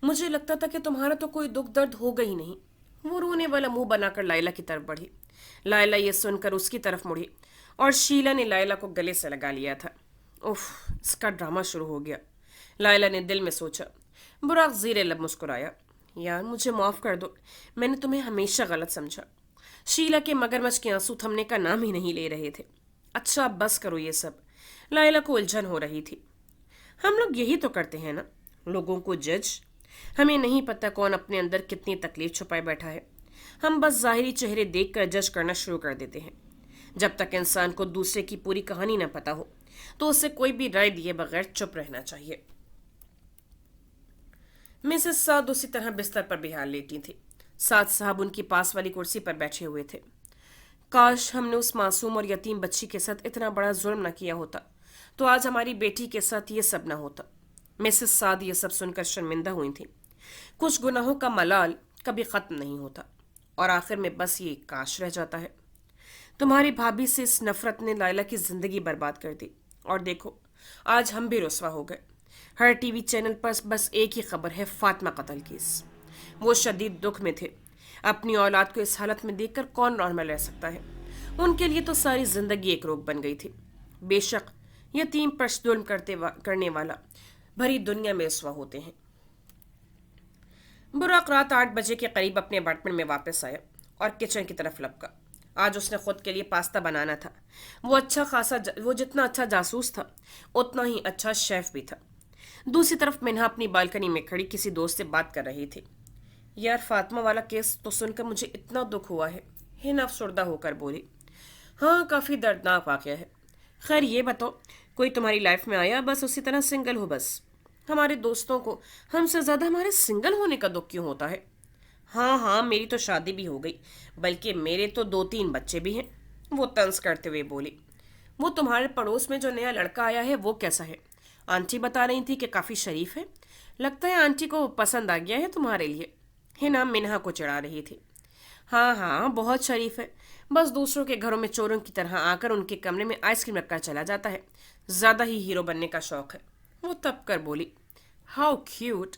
मुझे लगता था कि तुम्हारा तो कोई दुख दर्द होगा ही नहीं। वो रोने वाला मुंह बनाकर लायला की तरफ बढ़ी। लायला ये सुनकर उसकी तरफ मुड़ी और शीला ने लायला को गले से लगा लिया था। उफ, इसका ड्रामा शुरू हो गया, लायला ने दिल में सोचा। बुराक ज़ीरे लब मुस्कुराया। यार, मुझे माफ़ कर दो, मैंने तुम्हें हमेशा गलत समझा। शीला के मगरमच्छ के आंसू थमने का नाम ही नहीं ले रहे थे। अच्छा, बस करो ये सब। लायला को उलझन हो रही थी। हम लोग यही तो करते हैं ना, लोगों को जज। हमें नहीं पता कौन अपने अंदर कितनी तकलीफ छुपाए बैठा है। हम बस ज़ाहिरी चेहरे देखकर जज करना शुरू कर देते हैं। जब तक इंसान को दूसरे की पूरी कहानी न पता हो तो उसे कोई भी राय दिए बगैर चुप रहना चाहिए। मिसेस साद उसी तरह बिस्तर पर बेहाल लेटी थी। साद साहब उनकी पास वाली कुर्सी पर बैठे हुए थे। काश हमने उस मासूम और यतीम बच्ची के साथ इतना बड़ा जुर्म न किया होता तो आज हमारी बेटी के साथ ये सब न होता। मिसेस साद ये सब सुनकर शर्मिंदा हुई थी। कुछ गुनाहों का मलाल कभी ख़त्म नहीं होता और आखिर में बस ये काश रह जाता है। तुम्हारी भाभी से इस नफरत ने लायला की ज़िंदगी बर्बाद कर दी और देखो, आज हम भी रुस्वा हो गए। हर टीवी चैनल पर बस एक ही खबर है, फातिमा कत्ल केस। वो शदीद दुख में थे। अपनी औलाद को इस हालत में देखकर कौन नॉर्मल रह सकता है? उनके लिए तो सारी ज़िंदगी एक रोग बन गई थी। बेशक यतीम पर जुल्म करने वाला भरी दुनिया में रुसवा होते हैं। बुराक रात 8 बजे के करीब अपने अपार्टमेंट में वापस आया और किचन की तरफ लपका। आज उसने खुद के लिए पास्ता बनाना था। वो जितना अच्छा जासूस था उतना ही अच्छा शेफ भी था। दूसरी तरफ मिन्हा अपनी बालकनी में खड़ी किसी दोस्त से बात कर रही थी। यार, फातिमा वाला केस तो सुनकर मुझे इतना दुख हुआ है, हिना अफसरदा होकर बोली। हाँ, काफ़ी दर्दनाक वाक़या है। खैर ये बताओ, कोई तुम्हारी लाइफ में आया? बस उसी तरह सिंगल हो बस। हमारे दोस्तों को हमसे ज़्यादा हमारे सिंगल होने का दुख क्यों होता है? हाँ हाँ, मेरी तो शादी भी हो गई, बल्कि मेरे तो 2-3 बच्चे भी हैं, वो तंज करते हुए बोली। वो तुम्हारे पड़ोस में जो नया लड़का आया है वो कैसा है? आंटी बता रही थी कि काफ़ी शरीफ है। लगता है आंटी को पसंद आ गया है तुम्हारे लिए। हिना मिन्हा को चिढ़ा रही थी। हाँ हाँ, बहुत शरीफ है, बस दूसरों के घरों में चोरों की तरह आकर उनके कमरे में आइसक्रीम रखकर चला जाता है। ज़्यादा ही हीरो बनने का शौक है। वो तब कर बोली। How cute.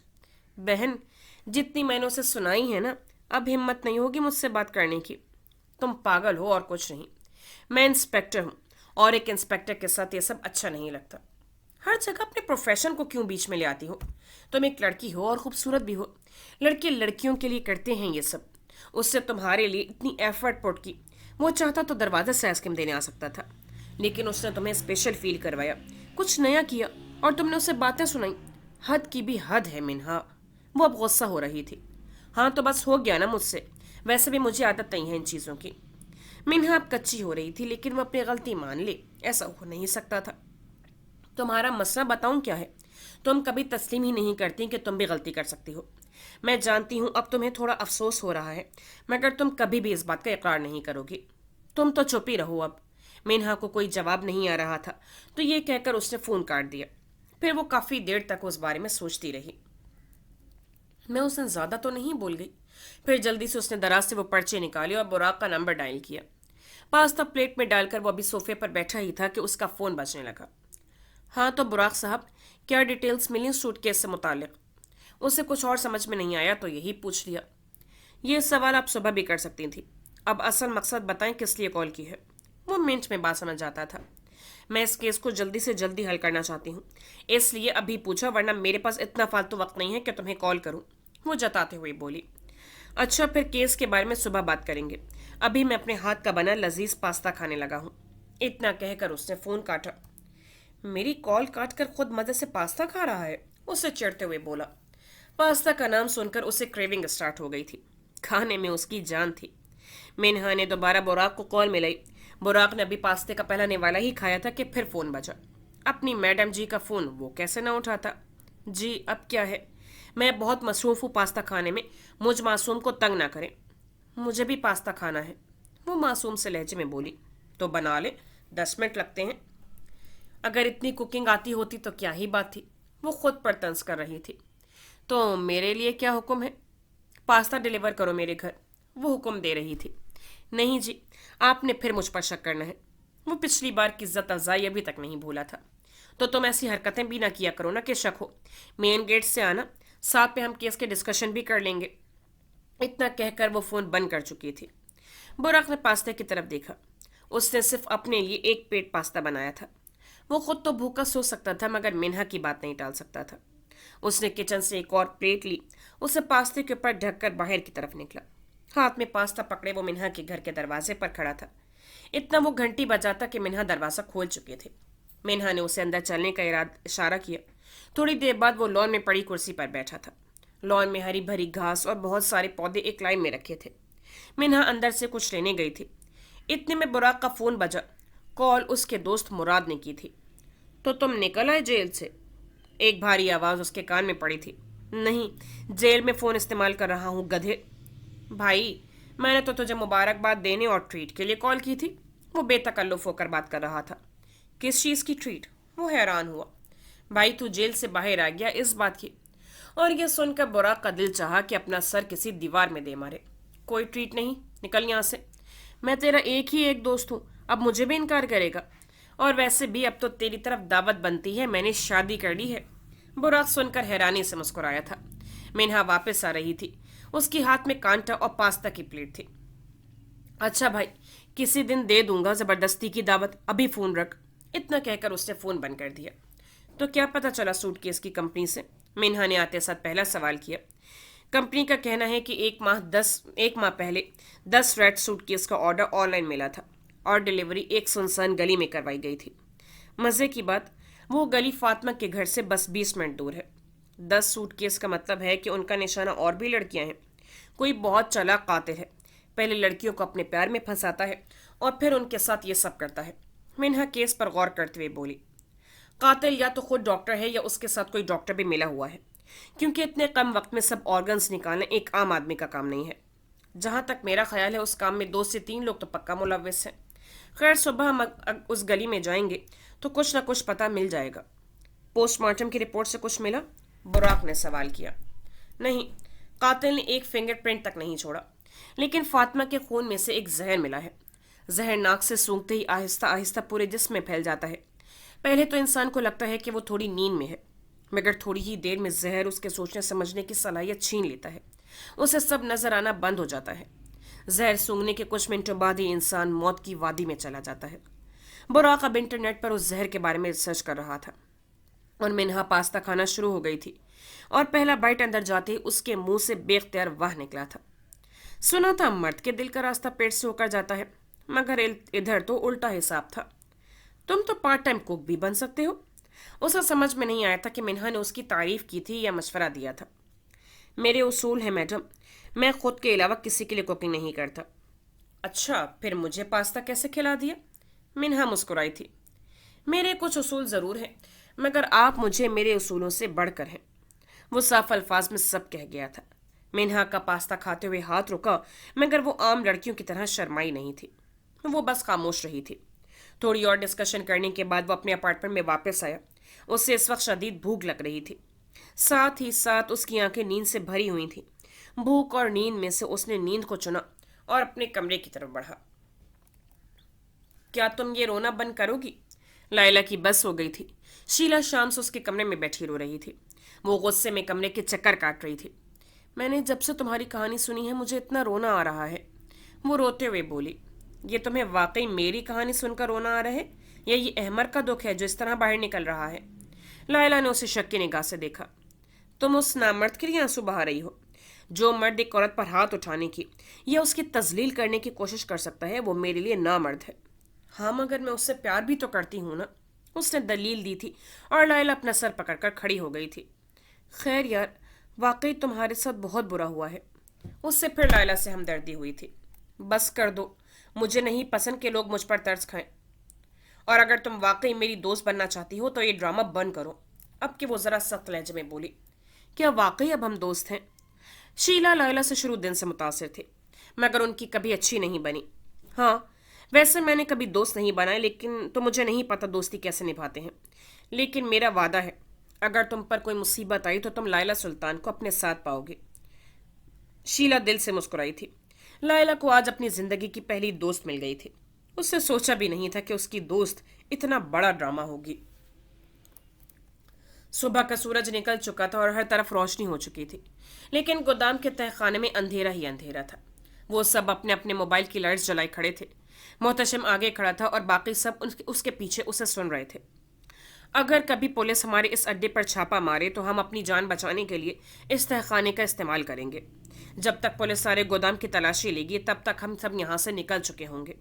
बहन, जितनी मैंने उसे सुनाई है ना, अब हिम्मत नहीं होगी मुझसे बात करने की। तुम पागल हो और कुछ नहीं। मैं इंस्पेक्टर हूँ और एक इंस्पेक्टर के साथ ये सब अच्छा नहीं लगता। हर जगह अपने प्रोफेशन को क्यों बीच में ले आती हो? तुम एक लड़की हो और खूबसूरत भी हो। लड़के लड़कियों के लिए करते हैं ये सब। उससे तुम्हारे लिए इतनी एफर्ट पुट की। वो चाहता तो दरवाजे से आइसक्रीम देने आ सकता था, लेकिन उसने तुम्हें स्पेशल फील करवाया, कुछ नया किया, और तुमने उसे बातें सुनाई। हद की भी हद है मिन्हा। वो अब गुस्सा हो रही थी। हाँ तो बस हो गया ना मुझसे, वैसे भी मुझे आदत नहीं है इन चीज़ों की। मिन्हा अब कच्ची हो रही थी, लेकिन वो अपनी गलती मान ले, ऐसा हो नहीं सकता था। तुम्हारा मसला बताऊं क्या है? तुम कभी तस्लीम ही नहीं करती कि तुम भी गलती कर सकती हो। मैं जानती हूँ अब तुम्हें थोड़ा अफसोस हो रहा है, मगर तुम कभी भी इस बात का इकरार नहीं करोगी। तुम तो चुप ही रहो अब। मिन्हा को कोई जवाब नहीं आ रहा था, तो ये कहकर उसने फ़ोन काट दिया। फिर वो काफ़ी देर तक उस बारे में सोचती रही। मैं उस दिन ज़्यादा तो नहीं बोल गई। फिर जल्दी से उसने दराज से वो पर्चे निकाले और बुराक का नंबर डायल किया। पास्ता प्लेट में डालकर वो अभी सोफे पर बैठा ही था कि उसका फ़ोन बजने लगा। हाँ तो बुराक साहब, क्या डिटेल्स मिली सूटकेस से मुतालिक? उसे कुछ और समझ में नहीं आया तो यही पूछ लिया। ये सवाल आप सुबह भी कर सकती थी। अब असल मकसद बताएं किस लिए कॉल की है। वो मिनट में बात समझ जाता था। मैं इस केस को जल्दी से जल्दी हल करना चाहती हूँ, इसलिए अभी पूछा, वरना मेरे पास इतना फालतू वक्त नहीं है कि तुम्हें कॉल करूँ। वो जताते हुए बोली। अच्छा, फिर केस के बारे में सुबह बात करेंगे। अभी मैं अपने हाथ का बना लजीज पास्ता खाने लगा हूँ। इतना कहकर उसने फ़ोन काटा। मेरी कॉल काट कर खुद मजे से पास्ता खा रहा है, उसे चिढ़ते हुए बोला। पास्ता का नाम सुनकर उसे क्रेविंग स्टार्ट हो गई थी। खाने में उसकी जान थी। मिन्हा ने दोबारा बुराक को कॉल मिलाई। बुराक ने अभी पास्ते का पहला निवाला ही खाया था कि फिर फ़ोन बजा। अपनी मैडम जी का फ़ोन वो कैसे ना उठाता। जी अब क्या है? मैं बहुत मसरूफ़ हूँ पास्ता खाने में, मुझ मासूम को तंग ना करें। मुझे भी पास्ता खाना है, वो मासूम से लहजे में बोली। तो बना ले, 10 मिनट लगते हैं। अगर इतनी कुकिंग आती होती तो क्या ही बात थी। वो खुद पर तंज कर रही थी। तो मेरे लिए क्या हुक्म है? पास्ता डिलीवर करो मेरे घर, वो हुक्म दे रही थी। नहीं जी, आपने फिर मुझ पर शक करना है। वो पिछली बार की इज्जत अफजाई अभी तक नहीं भूला था। तो तुम ऐसी हरकतें भी ना किया करो ना कि शक हो। मेन गेट से आना, साथ में हम केस के डिस्कशन भी कर लेंगे। इतना कहकर वो फ़ोन बंद कर चुकी थी। बुराक ने पास्ते की तरफ देखा। उसने सिर्फ अपने लिए एक पेट पास्ता बनाया था। वो खुद तो भूखा सो सकता था, मगर मिन्हा की बात नहीं टाल सकता था। उसने किचन से एक और प्लेट ली, उसे पास्ते के ऊपर ढककर बाहर की तरफ निकला। हाथ में पास्ता पकड़े वो मिन्हा के घर के दरवाजे पर खड़ा था। इतना वो घंटी बजाता कि मिन्हा दरवाज़ा खोल चुके थे। मिन्हा ने उसे अंदर चलने का इशारा किया। थोड़ी देर बाद वो लॉन में पड़ी कुर्सी पर बैठा था। लॉन में हरी भरी घास और बहुत सारे पौधे एक लाइन में रखे थे। मिन्हा अंदर से कुछ लेने गई थी। इतने में बुराक का फ़ोन बजा। कॉल उसके दोस्त मुराद ने की थी। तो तुम निकल आए जेल से? एक भारी आवाज़ उसके कान में पड़ी थी। नहीं, जेल में फ़ोन इस्तेमाल कर रहा हूँ गधे। भाई, मैंने तो तुझे मुबारकबाद देने और ट्रीट के लिए कॉल की थी। वो बेतकल्लुफ़ होकर बात कर रहा था। किस चीज़ की ट्रीट? वो हैरान हुआ। भाई, तू जेल से बाहर आ गया, इस बात की। और यह सुनकर बुराक का दिल चाहा कि अपना सर किसी दीवार में दे मारे। कोई ट्रीट नहीं, निकल यहाँ से। मैं तेरा एक ही एक दोस्त हूँ, अब मुझे भी इनकार करेगा? और वैसे भी अब तो तेरी तरफ दावत बनती है, मैंने शादी कर ली है। बुराक सुनकर हैरानी से मुस्कुराया था। मिन्हा वापस आ रही थी। उसके हाथ में कांटा और पास्ता की प्लेट थी। अच्छा भाई, किसी दिन दे दूंगा ज़बरदस्ती की दावत, अभी फ़ोन रख। इतना कहकर उसने फ़ोन बंद कर दिया। तो क्या पता चला सूटकेस की कंपनी से? मिन्हा ने आते साथ पहला सवाल किया। कंपनी का कहना है कि एक माह पहले 10 रेड सूटकेस का ऑर्डर ऑनलाइन मिला था और डिलीवरी एक सुनसान गली में करवाई गई थी। मज़े की बात, वो गली फातिमा के घर से बस 20 मिनट दूर है। 10 सूटकेस का मतलब है कि उनका निशाना और भी लड़कियां हैं। कोई बहुत चालाक कातिल है, पहले लड़कियों को अपने प्यार में फंसाता है और फिर उनके साथ ये सब करता है। मिन्हा केस पर गौर करते हुए बोली, कातिल या तो खुद डॉक्टर है या उसके साथ कोई डॉक्टर भी मिला हुआ है, क्योंकि इतने कम वक्त में सब ऑर्गन्स निकालना एक आम आदमी का काम नहीं है। जहां तक मेरा ख्याल है उस काम में 2 से 3 लोग तो पक्का मुलव्विस हैं। खैर, सुबह हम उस गली में जाएंगे तो कुछ ना कुछ पता मिल जाएगा। पोस्टमार्टम की रिपोर्ट से कुछ मिला? बुराक ने सवाल किया। नहीं, कातिल ने एक फिंगरप्रिंट तक नहीं छोड़ा, लेकिन फातिमा के खून में से एक जहर मिला है। जहर नाक से सूंघते ही आहिस्ता आहिस्ता पूरे जिस्म में फैल जाता है। पहले तो इंसान को लगता है कि वो थोड़ी नींद में है, मगर थोड़ी ही देर में जहर उसके सोचने समझने की सलाहियत छीन लेता है। उसे सब नजर आना बंद हो जाता है। जहर सूंघने के कुछ मिनटों बाद ही इंसान मौत की वादी में चला जाता है। बुराक अब इंटरनेट पर उस जहर के बारे में रिसर्च कर रहा था और मिन्हा पास्ता खाना शुरू हो गई थी और पहला बाइट अंदर जाते ही उसके मुंह से बेख्तियार वाह निकला था। सुना था मर्द के दिल का रास्ता पेट से होकर जाता है, मगर इधर तो उल्टा हिसाब था। तुम तो पार्ट टाइम कुक भी बन सकते हो। उसे समझ में नहीं आया था कि मिन्हा ने उसकी तारीफ की थी या मशवरा दिया था। मेरे उसूल हैं मैडम, मैं खुद के अलावा किसी के लिए कुकिंग नहीं करता। अच्छा, फिर मुझे पास्ता कैसे खिला दिया? मिन्हा मुस्कुराई थी। मेरे कुछ उसूल ज़रूर हैं, मगर आप मुझे मेरे उसूलों से बढ़कर हैं। वो साफ अल्फाज में सब कह गया था। मिन्हा का पास्ता खाते हुए हाथ रुका, मगर वो आम लड़कियों की तरह शर्माई नहीं थी। वो बस खामोश रही थी। थोड़ी और डिस्कशन करने के बाद वो अपने अपार्टमेंट में वापस आया। उससे इस वक्त शदीद भूख लग रही थी, साथ ही साथ उसकी आंखें नींद से भरी हुई थी। भूख और नींद में से उसने नींद को चुना और अपने कमरे की तरफ बढ़ा। क्या तुम ये रोना बंद करोगी? लायला की बस हो गई थी। शीला शाम से उसके कमरे में बैठी रो रही थी। वो गुस्से में कमरे के चक्कर काट रही थी। मैंने जब से तुम्हारी कहानी सुनी है मुझे इतना रोना आ रहा है, वो रोते हुए बोली। ये तुम्हें वाकई मेरी कहानी सुनकर रोना आ रहा है या ये अहमर का दुख है जो इस तरह बाहर निकल रहा है? लायला ने उसे शक की निगाह से देखा। तुम उस नामर्द के लिए आंसू बहा रही हो? जो मर्द एक औरत पर हाथ उठाने की या उसकी तजलील करने की कोशिश कर सकता है वो मेरे लिए नामर्द है। हाँ, मगर मैं उससे प्यार भी तो करती हूँ ना, उसने दलील दी थी और लायला अपना सर पकड़कर खड़ी हो गई थी। खैर यार, वाकई तुम्हारे साथ बहुत बुरा हुआ है। उससे फिर लायला से हमदर्दी हुई थी। बस कर दो, मुझे नहीं पसंद कि लोग मुझ पर तरस खाएं। और अगर तुम वाकई मेरी दोस्त बनना चाहती हो तो ये ड्रामा बंद करो। अब कि वो जरा सख्त लहजे में बोली। क्या वाकई अब हम दोस्त हैं? शीला लायला से शुरू दिन से मुतासिर थे, मगर उनकी कभी अच्छी नहीं बनी। हाँ, वैसे मैंने कभी दोस्त नहीं बनाए, लेकिन तो मुझे नहीं पता दोस्ती कैसे निभाते हैं। लेकिन मेरा वादा है, अगर तुम पर कोई मुसीबत आई तो तुम लायला सुल्तान को अपने साथ पाओगे। शीला दिल से मुस्कुराई थी। लायला को आज अपनी जिंदगी की पहली दोस्त मिल गई थी। उससे सोचा भी नहीं था कि उसकी दोस्त इतना बड़ा ड्रामा होगी। सुबह का सूरज निकल चुका था और हर तरफ रोशनी हो चुकी थी, लेकिन गोदाम के तहखाने में अंधेरा ही अंधेरा था। वो सब अपने अपने मोबाइल की लाइट्स जलाए खड़े थे। मोहतशम आगे खड़ा था और बाकी सब उसके पीछे उसे सुन रहे थे। अगर कभी पुलिस हमारे इस अड्डे पर छापा मारे तो हम अपनी जान बचाने के लिए इस तहखाने का इस्तेमाल करेंगे। जब तक पुलिस सारे गोदाम की तलाशी लेगी तब तक हम सब यहाँ से निकल चुके होंगे।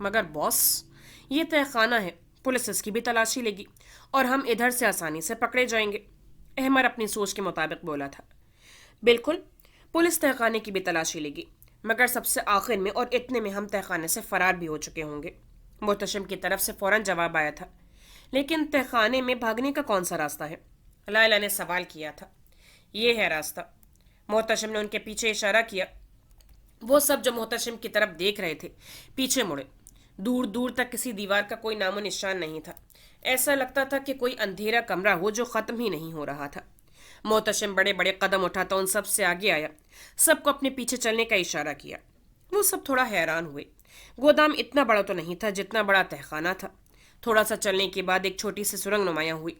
मगर बॉस, ये तहखाना है, पुलिस इसकी भी तलाशी लेगी और हम इधर से आसानी से पकड़े जाएंगे। अहमर अपनी सोच के मुताबिक बोला था। बिल्कुल, पुलिस तहखाने की भी तलाशी लेगी, मगर सबसे आखिर में और इतने में हम तहखाने से फरार भी हो चुके होंगे। मोहतशम की तरफ से फौरन जवाब आया था। लेकिन तहखाने में भागने का कौन सा रास्ता है? लायला ने सवाल किया था। ये है रास्ता। मोहतशम ने उनके पीछे इशारा किया। वो सब जो मोहतशम की तरफ देख रहे थे पीछे मुड़े। दूर दूर तक किसी दीवार का कोई नामो निशान नहीं था। ऐसा लगता था कि कोई अंधेरा कमरा हो जो ख़त्म ही नहीं हो रहा था। मोहतशम बड़े बड़े कदम उठाता उन सब से आगे आया, सबको अपने पीछे चलने का इशारा किया। वो सब थोड़ा हैरान हुए। गोदाम इतना बड़ा तो नहीं था जितना बड़ा तहखाना था। थोड़ा सा चलने के बाद एक छोटी सी सुरंग नुमाया हुई।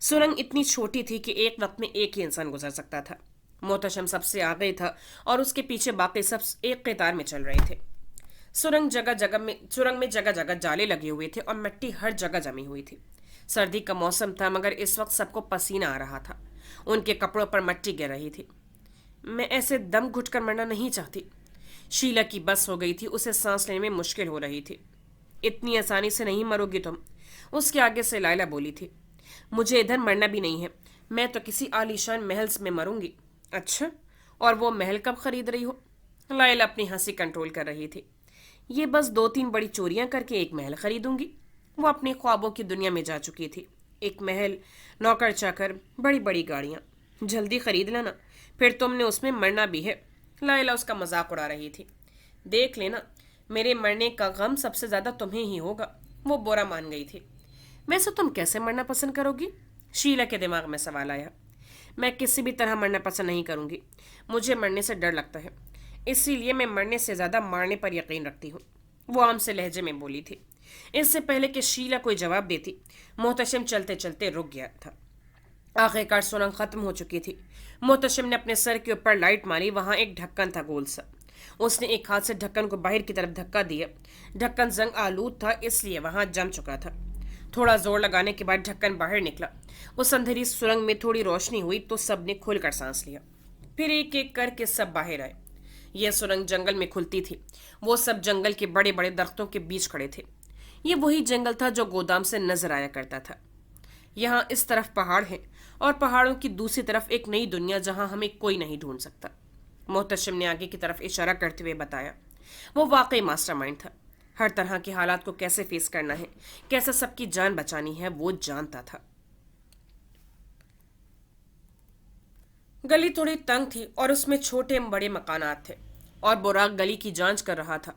सुरंग इतनी छोटी थी कि एक वक्त में एक ही इंसान गुजर सकता था। मोहतशम सबसे आगे था और उसके पीछे बाकी सब एक कतार में चल रहे थे। सुरंग में जगह जगह जाले लगे हुए थे और मिट्टी हर जगह जमी हुई थी। सर्दी का मौसम था मगर इस वक्त सबको पसीना आ रहा था। उनके कपड़ों पर मिट्टी गिर रही थी। मैं ऐसे दम घुट कर मरना नहीं चाहती। शीला की बस हो गई थी, उसे सांस लेने में मुश्किल हो रही थी। इतनी आसानी से नहीं मरोगी तुम, उसके आगे से लायला बोली थी। मुझे इधर मरना भी नहीं है, मैं तो किसी आलीशान महल में मरूंगी। अच्छा, और वो महल कब खरीद रही हो? लायला अपनी हंसी कंट्रोल कर रही थी। ये बस 2-3 बड़ी चोरियां करके एक महल खरीदूंगी। वो अपने ख्वाबों की दुनिया में जा चुकी थी। एक महल, नौकर चाकर, बड़ी बड़ी गाड़ियां। जल्दी खरीद लेना, फिर तुमने उसमें मरना भी है। लायला उसका मजाक उड़ा रही थी। देख लेना, मेरे मरने का गम सबसे ज्यादा तुम्हें ही होगा। वो बुरा मान गई थी। वैसे तुम कैसे मरना पसंद करोगी? शीला के दिमाग में सवाल आया। मैं किसी भी तरह मरना पसंद नहीं करूंगी। मुझे मरने से डर लगता है, इसीलिए मैं मरने से ज्यादा मारने पर यकीन रखती हूँ, वो आम से लहजे में बोली थी। इससे पहले कि शीला कोई जवाब देती, मोहतशिम चलते चलते रुक गया था। आखिरकार सुरंग खत्म हो चुकी थी। मोहतशिम ने अपने सर के ऊपर लाइट मारी। वहां एक ढक्कन था, गोल सा। उसने एक हाथ से ढक्कन को बाहर की तरफ धक्का दिया। ढक्कन जंग आलूद था, इसलिए वहां जम चुका था। थोड़ा जोर लगाने के बाद ढक्कन बाहर निकला। उस अंधेरी सुरंग में थोड़ी रोशनी हुई तो सबने खुलकर सांस लिया। फिर एक एक करके सब बाहर आए। यह सुरंग जंगल में खुलती थी। वो सब जंगल के बड़े बड़े दरख्तों के बीच खड़े थे। ये वही जंगल था जो गोदाम से नजर आया करता था। यहाँ इस तरफ पहाड़ है और पहाड़ों की दूसरी तरफ एक नई दुनिया जहां हमें कोई नहीं ढूंढ सकता। मोहतशिम ने आगे की तरफ इशारा करते हुए बताया। वो वाकई मास्टरमाइंड था। हर तरह के हालात को कैसे फेस करना है, कैसे सबकी जान बचानी है, वो जानता था। गली थोड़ी तंग थी और उसमें छोटे बड़े मकानात थे और बुराक गली की जांच कर रहा था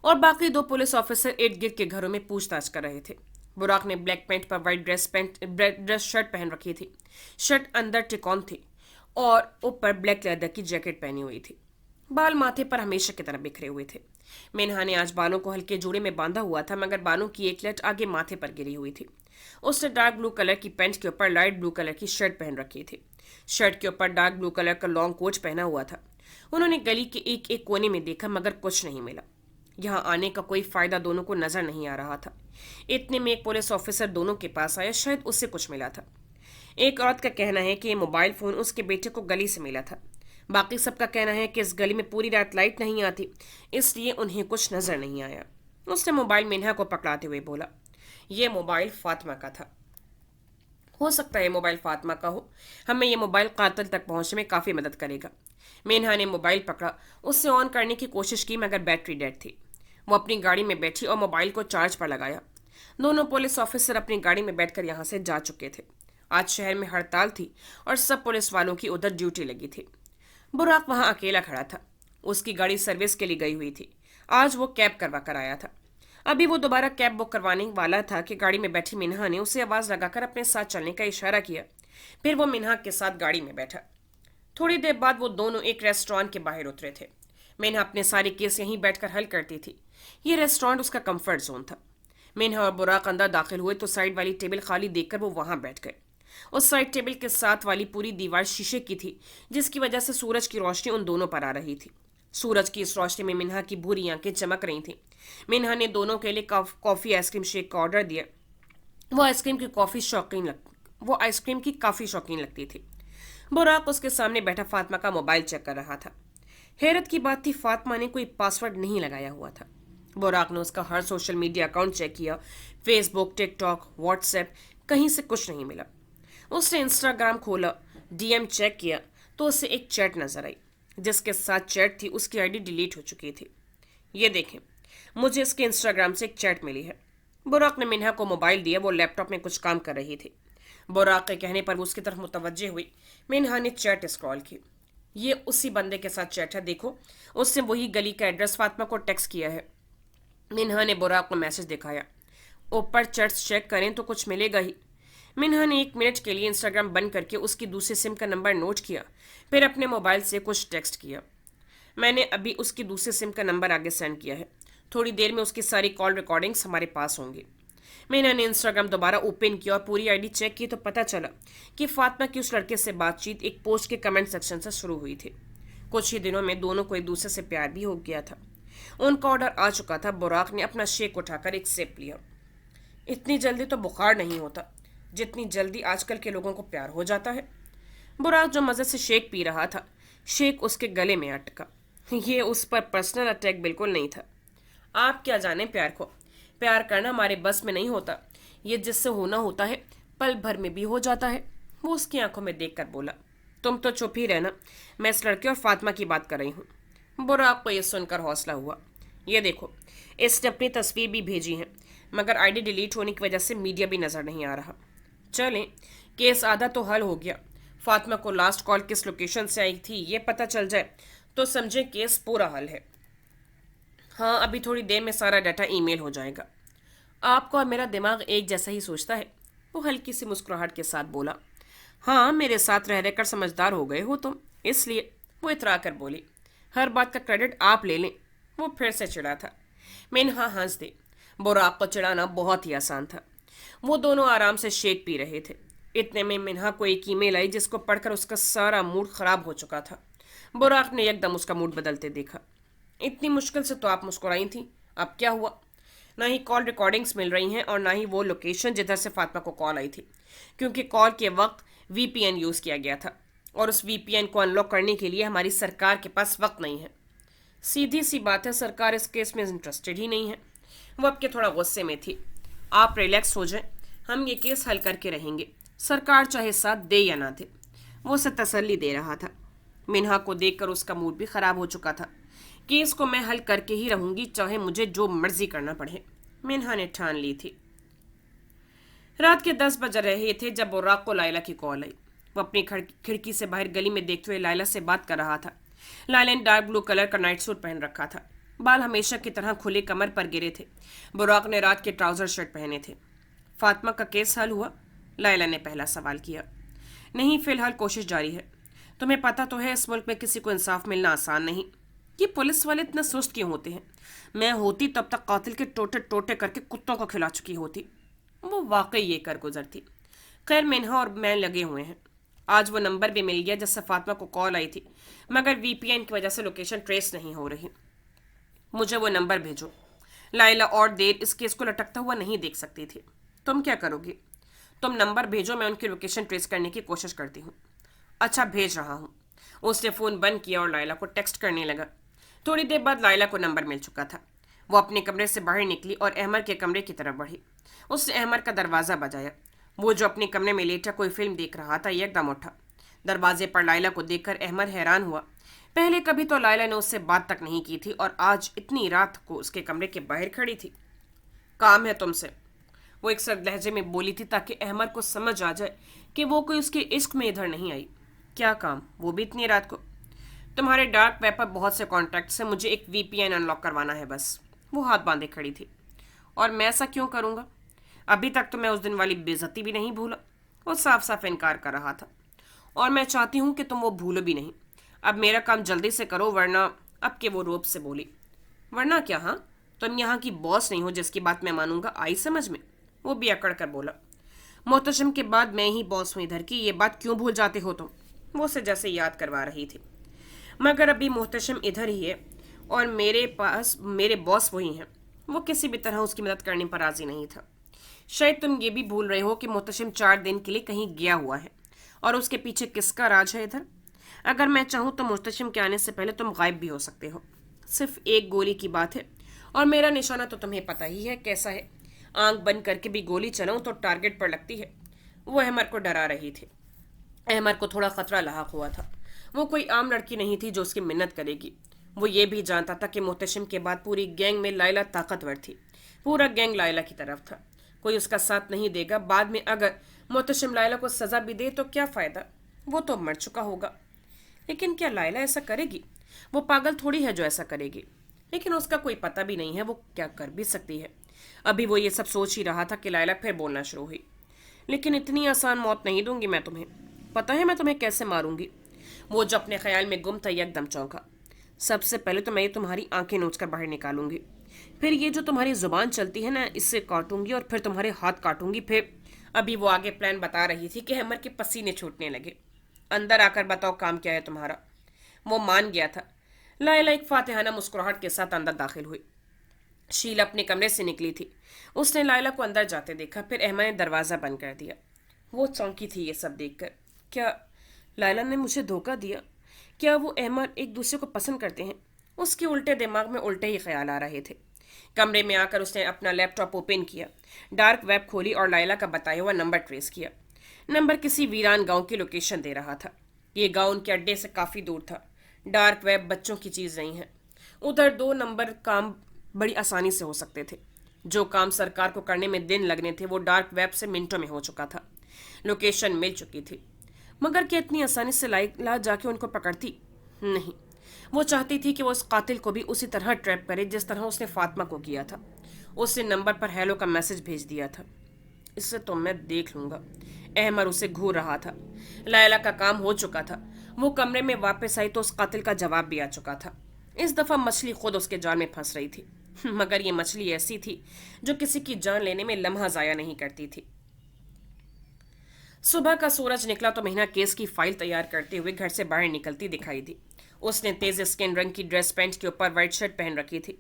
और बाकी 2 पुलिस ऑफिसर इर्द गिर्द के घरों में पूछताछ कर रहे थे। बुराक ने ब्लैक पैंट पर वाइट ड्रेस शर्ट पहन रखी थी। शर्ट अंदर टिकॉन थी और ऊपर ब्लैक लेदर की जैकेट पहनी हुई थी। बाल माथे पर हमेशा की तरह बिखरे हुए थे। मिन्हा ने आज बालों को हल्के जूड़े में बांधा हुआ था मगर बालों की एक लट आगे माथे पर गिरी हुई थी। उसने डार्क ब्लू कलर की पैंट के ऊपर लाइट ब्लू कलर की शर्ट पहन रखी थी। शर्ट के ऊपर डार्क ब्लू कलर का लॉन्ग कोट पहना हुआ था। उन्होंने गली के एक एक कोने में देखा मगर कुछ नहीं मिला। यहाँ आने का कोई फायदा दोनों को नजर नहीं आ रहा था। इतने में एक पुलिस ऑफिसर दोनों के पास आया, शायद उससे कुछ मिला था। एक औरत का कहना है कि ये मोबाइल फोन उसके बेटे को गली से मिला था। बाकी सबका कहना है कि इस गली में पूरी रात लाइट नहीं आती, इसलिए उन्हें कुछ नजर नहीं आया। उसने मोबाइल मिन्हा को पकड़ाते हुए बोला, यह मोबाइल फातिमा का था। हो सकता है मोबाइल फातिमा का हो, हमें यह मोबाइल कातिल तक पहुंचने में काफी मदद करेगा। मिन्हा ने मोबाइल पकड़ा, उससे ऑन करने की कोशिश की मगर बैटरी डेड थी। वो अपनी गाड़ी में बैठी और मोबाइल को चार्ज पर लगाया। दोनों पुलिस ऑफिसर अपनी गाड़ी में बैठकर यहाँ से जा चुके थे। आज शहर में हड़ताल थी और सब पुलिस वालों की उधर ड्यूटी लगी थी। बुराक वहां अकेला खड़ा था। उसकी गाड़ी सर्विस के लिए गई हुई थी। आज वो कैब करवा कर आया था। अभी वो दोबारा कैब बुक करवाने वाला था कि गाड़ी में बैठी मिन्हा ने उसे आवाज लगाकर अपने साथ चलने का इशारा किया। फिर वो मिन्हा के साथ गाड़ी में बैठा। थोड़ी देर बाद वो दोनों एक रेस्टोरेंट के बाहर उतरे थे। मिन्हा अपने सारे केस यहीं बैठकर हल करती थी। ये रेस्टोरेंट उसका कंफर्ट जोन था। मिन्हा और बुराक अंदर दाखिल हुए तो साइड वाली टेबल खाली देखकर वो वहां बैठ गए। उस साइड टेबल के साथ वाली पूरी दीवार शीशे की थी, जिसकी वजह से सूरज की रोशनी उन दोनों पर आ रही थी। सूरज की इस रोशनी में मिन्हा की भूरी आंखें चमक रही थीं। मिन्हा ने दोनों के लिए कॉफी आइसक्रीम शेक का ऑर्डर दिया। वो आइसक्रीम की काफी शौकीन लगती थी। बुराक उसके सामने बैठा फातिमा का मोबाइल चेक कर रहा था। हैरत की बात थी, फातिमा ने कोई पासवर्ड नहीं लगाया हुआ था। बुराक ने उसका हर सोशल मीडिया अकाउंट चेक किया, फेसबुक, टिकटॉक, व्हाट्सएप, कहीं से कुछ नहीं मिला। उसने इंस्टाग्राम खोला, डीएम चेक किया तो उसे एक चैट नजर आई। जिसके साथ चैट थी उसकी आईडी डिलीट हो चुकी थी। ये देखें, मुझे इसके इंस्टाग्राम से एक चैट मिली है। बुराक ने मिन्हा को मोबाइल दिया। वो लैपटॉप में कुछ काम कर रही थी। बुराक के कहने पर वो उसकी तरफ मुतवज्जे हुई। मिन्हा ने चैट स्क्रॉल की। ये उसी बंदे के साथ चैट है, देखो। उसने वही गली का एड्रेस फातिमा को टेक्स्ट किया है। मिन्हा ने बुराक को मैसेज दिखाया। ऊपर चैट्स चेक करें तो कुछ मिलेगा ही। मिन्हा ने 1 मिनट के लिए इंस्टाग्राम बंद करके उसकी दूसरे सिम का नंबर नोट किया, फिर अपने मोबाइल से कुछ टेक्स्ट किया। मैंने अभी उसकी दूसरे सिम का नंबर आगे सेंड किया है। थोड़ी देर में उसकी सारी कॉल रिकॉर्डिंग्स हमारे पास होंगी। मिन्हा ने इंस्टाग्राम दोबारा ओपन किया और पूरी आईडी चेक की तो पता चला कि फातिमा की उस लड़के से बातचीत एक पोस्ट के कमेंट सेक्शन से शुरू हुई थी। कुछ ही दिनों में दोनों को एक दूसरे से प्यार भी हो गया था। उनका ऑर्डर आ चुका था। बुराक ने अपना शेक उठाकर एक सिप लिया। इतनी जल्दी तो बुखार नहीं होता जितनी जल्दी आजकल के लोगों को प्यार हो जाता है। बुराक जो मज़े से शेक पी रहा था, शेक उसके गले में अटका। ये उस पर पर्सनल अटैक बिल्कुल नहीं था। आप क्या जाने प्यार को। प्यार करना हमारे बस में नहीं होता। ये जिससे होना होता है पल भर में भी हो जाता है। वो उसकी आंखों में देखकर बोला, तुम तो चुप ही रहना, मैं इस लड़के और फातिमा की बात कर रही हूँ। बुराक को यह सुनकर हौसला हुआ। ये देखो, इसने अपनी तस्वीर भी भेजी है, मगर आईडी डिलीट होने की वजह से मीडिया भी नज़र नहीं आ रहा। चलें, केस आधा तो हल हो गया। फातिमा को लास्ट कॉल किस लोकेशन से आई थी ये पता चल जाए तो समझे केस पूरा हल है। हाँ, अभी थोड़ी देर में सारा डाटा ईमेल हो जाएगा। आपको और मेरा दिमाग एक जैसा ही सोचता है, वो हल्की सी मुस्कुराहट के साथ बोला। हाँ, मेरे साथ रह रहकर समझदार हो गए हो तुम, इसलिए। वो इतरा कर बोली। हर बात का क्रेडिट आप ले लें। वो फिर से चिढ़ा था। मिन्हा हंस दे। बुराक को चिढ़ाना बहुत ही आसान था। वो दोनों आराम से शेक पी रहे थे। इतने में मिन्हा को एक ईमेल आई जिसको पढ़कर उसका सारा मूड खराब हो चुका था। बुराक ने एकदम उसका मूड बदलते देखा। इतनी मुश्किल से तो आप मुस्कुराई थी, अब क्या हुआ? ना ही कॉल रिकॉर्डिंग्स मिल रही हैं और ना ही वो लोकेशन जिधर से फातिमा को कॉल आई थी, क्योंकि कॉल के वक्त वीपीएन यूज़ किया गया था और उस वीपीएन को अनलॉक करने के लिए हमारी सरकार के पास वक्त नहीं है। सीधी सी बात है, सरकार इस केस में इंटरेस्टेड ही नहीं है। वो अब के थोड़ा गुस्से में थी। आप रिलैक्स हो जाएं, हम ये केस हल करके रहेंगे, सरकार चाहे साथ दे या ना दे। वो उसे तसल्ली दे रहा था। मिन्हा को देखकर उसका मूड भी खराब हो चुका था। केस को मैं हल करके ही रहूंगी, चाहे मुझे जो मर्जी करना पड़े, मिन्हा ने ठान ली थी। रात के 10 बज रहे थे जब बुराक को लायला की कॉल आई। वो अपनी खिड़की से बाहर गली में देखते हुए लायला से बात कर रहा था। लायला ने डार्क ब्लू कलर का नाइट सूट पहन रखा था। बाल हमेशा की तरह खुले कमर पर गिरे थे। बुराक ने रात के ट्राउजर शर्ट पहने थे। फातिमा का केस हल हुआ? लायला ने पहला सवाल किया। नहीं, फिलहाल कोशिश जारी है। तुम्हें पता तो है इस मुल्क में किसी को इंसाफ मिलना आसान नहीं। ये पुलिस वाले इतने सुस्त क्यों होते हैं? मैं होती तब तक कातिल के टोटे टोटे करके कुत्तों को खिला चुकी होती। वो वाकई ये कर गुजरती। खैर, मिन्हा और मैं लगे हुए हैं। आज वो नंबर भी मिल गया जिससे फातिमा को कॉल आई थी, मगर वीपीएन की वजह से लोकेशन ट्रेस नहीं हो रही। मुझे वो नंबर भेजो। लायला और देर इस केस को लटकता हुआ नहीं देख सकती थी। तुम क्या करोगी? तुम नंबर भेजो, मैं उनकी लोकेशन ट्रेस करने की कोशिश करती हूँ। अच्छा, भेज रहा हूँ। उसने फ़ोन बंद किया और लायला को टेक्स्ट करने लगा। थोड़ी देर बाद लायला को नंबर मिल चुका था। वो अपने कमरे से बाहर निकली और अहमर के कमरे की तरफ बढ़ी। उसने अहमर का दरवाज़ा बजाया। वो जो अपने कमरे में लेटा कोई फिल्म देख रहा था, एकदम उठा। दरवाजे पर लायला को देखकर अहमर हैरान हुआ। पहले कभी तो लायला ने उससे बात तक नहीं की थी और आज इतनी रात को उसके कमरे के बाहर खड़ी थी। काम है तुमसे, वो एक सर्द लहजे में बोली थी ताकि अहमर को समझ आ जाए कि वो कोई उसके इश्क में इधर नहीं आई। क्या काम, वो भी इतनी रात को? तुम्हारे डार्क वेब पर बहुत से कॉन्टैक्ट्स हैं, मुझे एक वीपीएन अनलॉक करवाना है बस। वो हाथ बांधे खड़ी थी। और मैं ऐसा क्यों करूँगा? अभी तक तो मैं उस दिन वाली बेइज्जती भी नहीं भूला। वो साफ साफ इनकार कर रहा था। और मैं चाहती हूँ कि तुम वो भूलो भी नहीं। अब मेरा काम जल्दी से करो, वरना। अब के वो रोब से बोली। वरना क्या? हाँ, तुम यहाँ की बॉस नहीं हो जिसकी बात मैं मानूंगा, आई समझ में? वो भी अकड़ कर बोला। मोहतशम के बाद मैं ही बॉस हूँ इधर की, ये बात क्यों भूल जाते हो तुम? वो उसे जैसे याद करवा रही थी। मगर अभी मोहतशम इधर ही है और मेरे पास मेरे बॉस वही हैं। वो किसी भी तरह उसकी मदद करने पर राजी नहीं था। शायद तुम ये भी भूल रहे हो कि मोहतशम 4 दिन के लिए कहीं गया हुआ है और उसके पीछे किसका राज है इधर। अगर मैं चाहूँ तो मोहतशम के आने से पहले तुम गायब भी हो सकते हो। सिर्फ एक गोली की बात है और मेरा निशाना तो तुम्हें पता ही है कैसा है। आंख बंद करके भी गोली चलाऊं तो टारगेट पर लगती है। वो अहमर को डरा रही थी। अहमर को थोड़ा खतरा लाहक हुआ था। वो कोई आम लड़की नहीं थी जो उसकी मिन्नत करेगी। वो ये भी जानता था कि मोहतशम के बाद पूरी गैंग में लायला ताकतवर थी। पूरा गैंग लायला की तरफ था। कोई उसका साथ नहीं देगा। बाद में अगर मोहतशम लायला को सज़ा भी दे तो क्या फ़ायदा? वो तो मर चुका होगा। लेकिन क्या लायला ऐसा करेगी? वो पागल थोड़ी है जो ऐसा करेगी। लेकिन उसका कोई पता भी नहीं है वो क्या कर भी सकती है। अभी वो ये सब सोच ही रहा था कि लायला फिर बोलना शुरू हुई। लेकिन इतनी आसान मौत नहीं दूंगी मैं तुम्हें। पता है मैं तुम्हें कैसे मारूंगी? वो जो अपने ख्याल में गुम था एकदम चौंका। सबसे पहले तो मैं ये तुम्हारी आंखें नोच कर बाहर निकालूंगी। फिर ये जो तुम्हारी जुबान चलती है ना, इससे काटूंगी और फिर तुम्हारे हाथ काटूंगी। फिर अभी वो आगे प्लान बता रही थी कि अहमर के पसीने छूटने लगे। अंदर आकर बताओ काम क्या है तुम्हारा। वो मान गया था। लायला एक फातिहाना मुस्कुराहट के साथ अंदर दाखिल हुई। शीला अपने कमरे से निकली थी। उसने लायला को अंदर जाते देखा, फिर अहमद ने दरवाज़ा बंद कर दिया। वो चौंकी थी ये सब देखकर। क्या लायला ने मुझे धोखा दिया? क्या वो अहमद एक दूसरे को पसंद करते हैं? उसके उल्टे दिमाग में उल्टे ही ख्याल आ रहे थे। कमरे में आकर उसने अपना लैपटॉप ओपन किया, डार्क वेब खोली और लायला का बताया हुआ नंबर ट्रेस किया। नंबर किसी वीरान गांव की लोकेशन दे रहा था। ये गांव उनके अड्डे से काफ़ी दूर था। डार्क वेब बच्चों की चीज़ नहीं है। उधर 2 नंबर काम बड़ी आसानी से हो सकते थे। जो काम सरकार को करने में दिन लगने थे वो डार्क वेब से मिनटों में हो चुका था। लोकेशन मिल चुकी थी। मगर क्या इतनी आसानी से लाइला जाके उनको पकड़ती? नहीं। वो चाहती थी कि वो उस कातिल को भी उसी तरह ट्रैप करे जिस तरह उसने फातिमा को किया था। उसने नंबर पर हेलो का मैसेज भेज दिया था। इससे तो मैं देख लूंगा। अहमर उसे घूर रहा था। लायला का काम हो चुका था। वो कमरे में वापस आई तो उस कातिल का जवाब भी आ चुका था। इस दफा मछली खुद उसके जाल में फंस रही थी। मगर ये मछली ऐसी थी जो किसी की जान लेने में लम्हा जाया नहीं करती थी। सुबह का सूरज निकला तो महीना केस की फाइल तैयार करते हुए घर से बाहर निकलती दिखाई दी। उसने तेज स्किन रंग की ड्रेस पैंट के ऊपर व्हाइट शर्ट पहन रखी थी।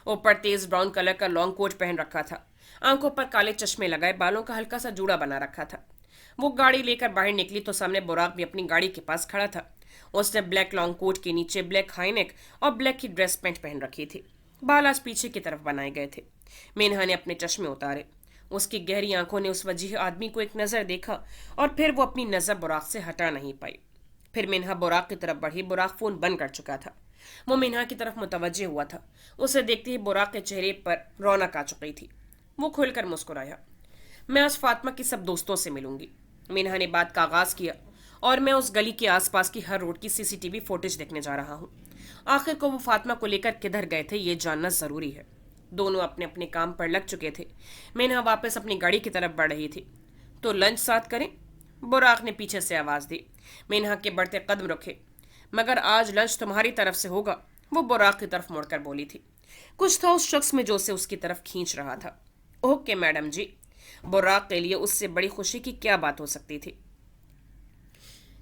ऊपर तेज ब्राउन कलर का लॉन्ग कोट पहन रखा था। आंखों पर काले चश्मे लगाए, बालों का हल्का सा जूड़ा बना रखा था। वो गाड़ी लेकर बाहर निकली तो सामने बुराक भी अपनी गाड़ी के पास खड़ा था। उसने ब्लैक लॉन्ग कोट के नीचे ब्लैक हाईनेक और ब्लैक की ड्रेस पैंट पहन रखी थी। बाल आज पीछे की तरफ बनाए गए थे। मीनहा ने अपने चश्मे उतारे। उसकी गहरी आंखों ने उस वजीह आदमी को एक नज़र देखा और फिर वो अपनी नज़र बुराक से हटा नहीं पाई। फिर मिन्हा बुराक की तरफ बढ़ी। बुराक फ़ोन बंद कर चुका था। वो मिन्हा की तरफ मुतवज्जे हुआ था। उसे देखते ही बुराक के चेहरे पर रौनक आ चुकी थी। वो खुलकर मुस्कुराया। मैं आज फातिमा की सब दोस्तों से मिलूंगी। मिन्हा ने बात का आगाज़ किया। और मैं उस गली के आसपास की हर रोड की सीसीटीवी फुटेज देखने जा रहा हूँ। आखिर को वो फातिमा को लेकर किधर गए थे ये जानना ज़रूरी है। दोनों अपने अपने काम पर लग चुके थे। मिन्हा वापस अपनी गाड़ी की तरफ बढ़ रही थी। तो लंच साथ करें? बुराक ने पीछे से आवाज़ दी। मिन्हा के बढ़ते कदम रुके। मगर आज लंच तुम्हारी तरफ से होगा, वो बुराक की तरफ मुड़कर बोली थी। कुछ था उस शख्स में जो उसे उसकी तरफ खींच रहा था। ओके मैडम जी। बुराक के लिए उससे बड़ी खुशी की क्या बात हो सकती थी।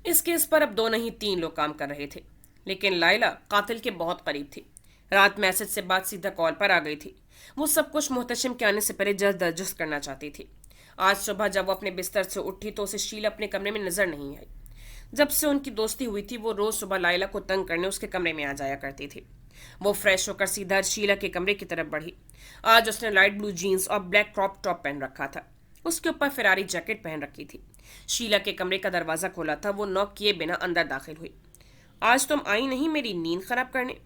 इस केस पर अब 2 नहीं 3 लोग काम कर रहे थे। लेकिन लायला कातिल के बहुत करीब थी। रात मैसेज से बात सीधा कॉल पर आ गई थी। वो सब कुछ मुहतशिम के आने से पहले जल्द दरजुस्त करना चाहती थी। आज सुबह जब वो अपने बिस्तर से उठी तो उसे शीला अपने कमरे में नजर नहीं आई। जब से उनकी दोस्ती हुई थी वो रोज सुबह लायला को तंग करने उसके कमरे में आ जाया करती थी। वो फ्रेश होकर सीधा शीला के कमरे की तरफ बढ़ी। आज उसने लाइट ब्लू जीन्स और ब्लैक क्रॉप टॉप पहन रखा था। उसके ऊपर फिरारी जैकेट पहन रखी थी। शीला के कमरे का दरवाज़ा खोला था। वो नॉक किए बिना अंदर दाखिल हुई। आज तुम आई नहीं मेरी नींद खराब करने?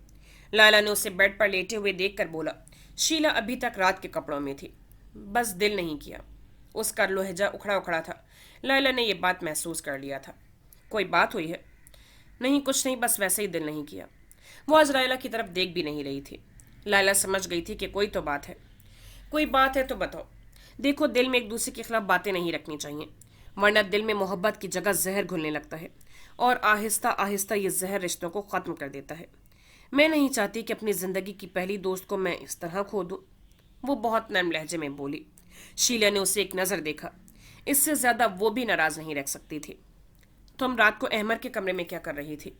लायला ने उसे बेड पर लेटे हुए देखकर बोला। शीला अभी तक रात के कपड़ों में थी। बस दिल नहीं किया। उसका लहजा उखड़ा उखड़ा था। लायला ने यह बात महसूस कर लिया था। कोई बात हुई है? नहीं कुछ नहीं, बस वैसे ही दिल नहीं किया। वो आज लायला की तरफ देख भी नहीं रही थी। लायला समझ गई थी कि कोई तो बात है। कोई बात है तो बताओ। देखो दिल में एक दूसरे के खिलाफ बातें नहीं रखनी चाहिए, वरना दिल में मोहब्बत की जगह जहर घुलने लगता है और आहिस्ता आहिस्ता ये जहर रिश्तों को ख़त्म कर देता है। मैं नहीं चाहती कि अपनी ज़िंदगी की पहली दोस्त को मैं इस तरह खो दूँ। वो बहुत नरम लहजे में बोली। शीला ने उसे एक नज़र देखा। इससे ज़्यादा वो भी नाराज़ नहीं रख सकती थी। तुम रात को अहमद के कमरे में क्या कर रही थी?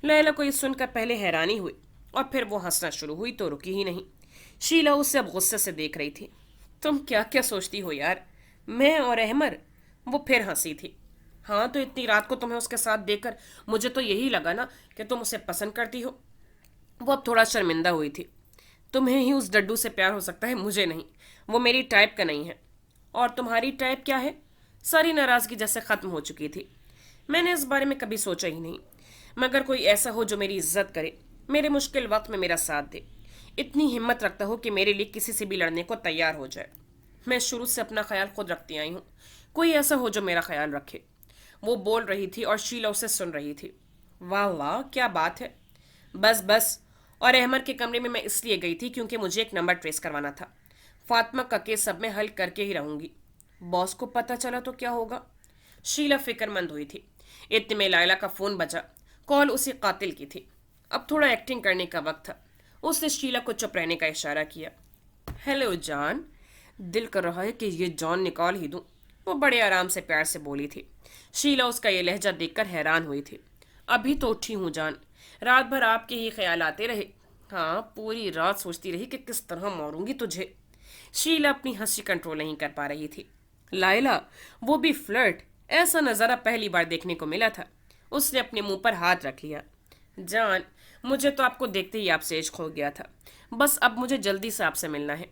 लैला को ये सुनकर पहले हैरानी हुई और फिर वो हंसना शुरू हुई तो रुकी ही नहीं। शीला उसे अब गुस्से से देख रही थी। तुम क्या क्या सोचती हो यार, मैं और अहमद? वो फिर हंसी थी। हाँ तो इतनी रात को तुम्हें उसके साथ देखकर मुझे तो यही लगा ना कि तुम उसे पसंद करती हो। वो अब थोड़ा शर्मिंदा हुई थी। तुम्हें ही उस डड्डू से प्यार हो सकता है, मुझे नहीं। वो मेरी टाइप का नहीं है। और तुम्हारी टाइप क्या है? सारी नाराज़गी जैसे ख़त्म हो चुकी थी। मैंने इस बारे में कभी सोचा ही नहीं, मगर कोई ऐसा हो जो मेरी इज्जत करे, मेरे मुश्किल वक्त में मेरा साथ दे, इतनी हिम्मत रखता हो कि मेरे लिए किसी से भी लड़ने को तैयार हो जाए। मैं शुरू से अपना ख्याल खुद रखती आई हूँ, कोई ऐसा हो जो मेरा ख्याल रखे। वो बोल रही थी और शीला उसे सुन रही थी। वाह वाह क्या बात है। बस बस। और अहमद के कमरे में मैं इसलिए गई थी क्योंकि मुझे एक नंबर ट्रेस करवाना था। फातिमा का केस सब मैं हल करके ही रहूंगी। बॉस को पता चला तो क्या होगा? शीला फिक्रमंद हुई थी। इतने में लायला का फ़ोन बजा। कॉल उसी कातिल की थी। अब थोड़ा एक्टिंग करने का वक्त था। उसने शीला को चुप रहने का इशारा किया। हेलो जान। दिल कर रहा है कि ये जॉन निकाल ही दूं। वो बड़े आराम से प्यार से बोली थी। शीला उसका ये लहजा देखकर हैरान हुई थी। अभी तो उठी हूँ जान, رات بھر آپ کے ہی خیال آتے رہے. ہاں پوری رات سوچتی رہی کہ کس طرح ماروں گی تجھے. شیلا اپنی ہنسی کنٹرول نہیں کر پا رہی تھی. لائلا، وہ بھی فلرٹ، ایسا نظارہ پہلی بار دیکھنے کو ملا تھا. اس نے اپنے منہ پر ہاتھ رکھ لیا. جان، مجھے تو آپ کو دیکھتے ہی آپ سے عشق ہو گیا تھا. بس اب مجھے جلدی سے آپ سے ملنا ہے.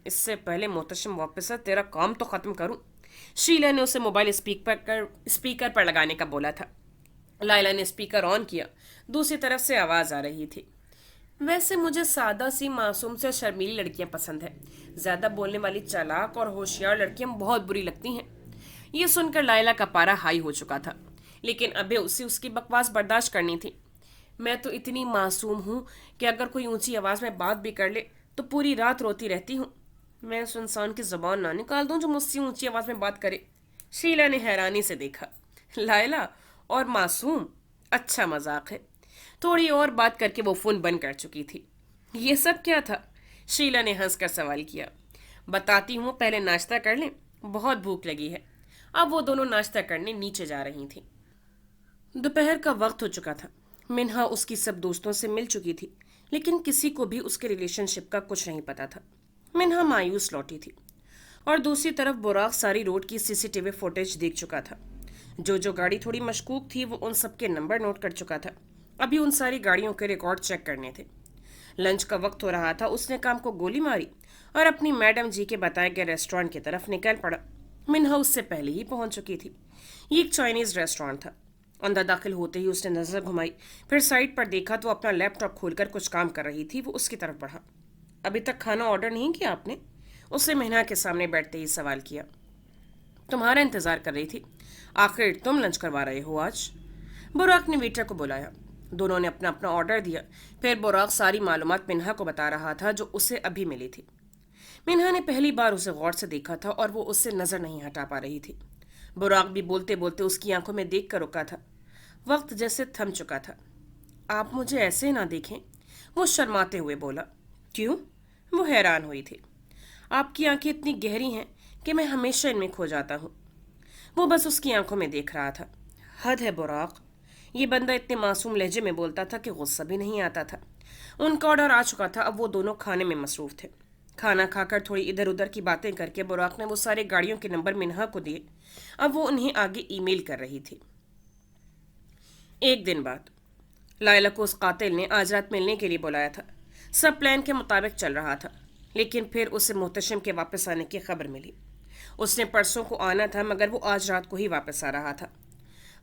اس سے پہلے محتشم واپس آ، تیرا کام تو ختم کروں. شیلا نے اسے موبائل اسپیکر پر لگانے کا بولا تھا. لائلا نے اسپیکر آن کیا. دوسری طرف سے آواز آ رہی تھی. ویسے مجھے سادہ سی معصوم سے شرمیلی لڑکیاں پسند ہیں. زیادہ بولنے والی چالاک اور ہوشیار لڑکیاں بہت بری لگتی ہیں. یہ سن کر لائلا کا پارا ہائی ہو چکا تھا، لیکن ابھی اسے اس کی بکواس برداشت کرنی تھی. میں تو اتنی معصوم ہوں کہ اگر کوئی اونچی آواز میں بات بھی کر لے تو پوری رات روتی رہتی ہوں. میں اس انسان کی زبان نہ نکال دوں جو مجھ سے اونچی آواز میں بات کرے. شیلا نے حیرانی سے دیکھا. لائلا، اور معصوم؟ اچھا مذاق ہے. تھوڑی اور بات کر کے وہ فون بند کر چکی تھی. یہ سب کیا تھا؟ شیلا نے ہنس کر سوال کیا. بتاتی ہوں، پہلے ناشتہ کر لیں، بہت بھوک لگی ہے. اب وہ دونوں ناشتہ کرنے نیچے جا رہی تھیں. دوپہر کا وقت ہو چکا تھا. منہا اس کی سب دوستوں سے مل چکی تھی، لیکن کسی کو بھی اس کے ریلیشن شپ کا کچھ نہیں پتا تھا. منہا مایوس لوٹی تھی، اور دوسری طرف براق ساری روڈ کی سی سی ٹی وی فوٹیج دیکھ چکا تھا. جو گاڑی تھوڑی مشکوک تھی وہ ان سب کے نمبر نوٹ کر چکا تھا. ابھی ان ساری گاڑیوں کے ریکارڈ چیک کرنے تھے. لنچ کا وقت ہو رہا تھا. اس نے کام کو گولی ماری اور اپنی میڈم جی کے بتائے گئے ریسٹورانٹ کی طرف نکل پڑا. منہا اس سے پہلے ہی پہنچ چکی تھی. یہ ایک چائنیز ریسٹورانٹ تھا. اندر داخل ہوتے ہی اس نے نظر گھمائی، پھر سائٹ پر دیکھا تو اپنا لیپ ٹاپ کھول کر کچھ کام کر رہی تھی. وہ اس کی طرف بڑھا. ابھی تک کھانا آرڈر نہیں کیا آپ نے؟ اسے منہا کے سامنے بیٹھتے ہی سوال کیا. تمہارا انتظار کر رہی تھی. آخر تم لنچ کروا رہے ہو آج؟ براق نے ویٹر کو بلایا. دونوں نے اپنا اپنا آرڈر دیا. پھر براق ساری معلومات منہا کو بتا رہا تھا جو اسے ابھی ملی تھی. منہا نے پہلی بار اسے غور سے دیکھا تھا اور وہ اس سے نظر نہیں ہٹا پا رہی تھی. براق بھی بولتے بولتے اس کی آنکھوں میں دیکھ کر رکا تھا. وقت جیسے تھم چکا تھا. آپ مجھے ایسے نہ دیکھیں، وہ شرماتے ہوئے بولا. کیوں؟ وہ حیران ہوئی تھی. آپ کی آنکھیں اتنی گہری ہیں کہ میں ہمیشہ ان میں کھو جاتا ہوں. وہ بس اس کی آنکھوں میں دیکھ رہا تھا. حد ہے براق. یہ بندہ اتنے معصوم لہجے میں بولتا تھا کہ غصہ بھی نہیں آتا تھا. ان کا آرڈر آ چکا تھا. اب وہ دونوں کھانے میں مصروف تھے. کھانا کھا کر تھوڑی ادھر ادھر کی باتیں کر کے براق نے وہ سارے گاڑیوں کے نمبر منہا کو دیے. اب وہ انہیں آگے ای میل کر رہی تھی. ایک دن بعد لائلا کو اس قاتل نے آج رات ملنے کے لیے بلایا تھا. سب پلان کے مطابق چل رہا تھا، لیکن پھر اسے محتشم کے واپس آنے کی خبر ملی. اس نے پرسوں کو آنا تھا مگر وہ آج رات کو ہی واپس آ رہا تھا.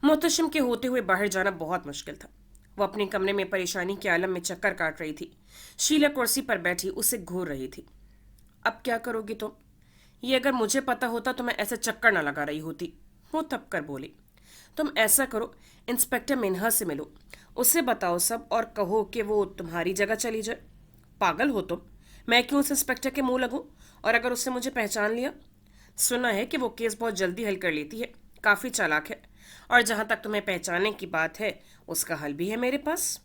محتشم کے ہوتے ہوئے باہر جانا بہت مشکل تھا. وہ اپنے کمرے میں پریشانی کے عالم میں چکر کاٹ رہی تھی. شیلا کرسی پر بیٹھی اسے گھور رہی تھی. اب کیا کرو گی تم؟ یہ اگر مجھے پتا ہوتا تو میں ایسے چکر نہ لگا رہی ہوتی. وہ تب کر بولی. تم ایسا کرو، انسپیکٹر منہا سے ملو، اسے بتاؤ سب اور کہو کہ وہ تمہاری جگہ چلی جائے. پاگل ہو تم؟ میں کیوں اس انسپیکٹر کے منہ لگوں؟ اور اگر اس نے مجھے پہچان لیا؟ سنا ہے کہ وہ کیس بہت جلدی حل کر لیتی ہے، کافی چالاک ہے. اور جہاں تک تمہیں پہچاننے کی بات ہے اس کا حل بھی ہے میرے پاس.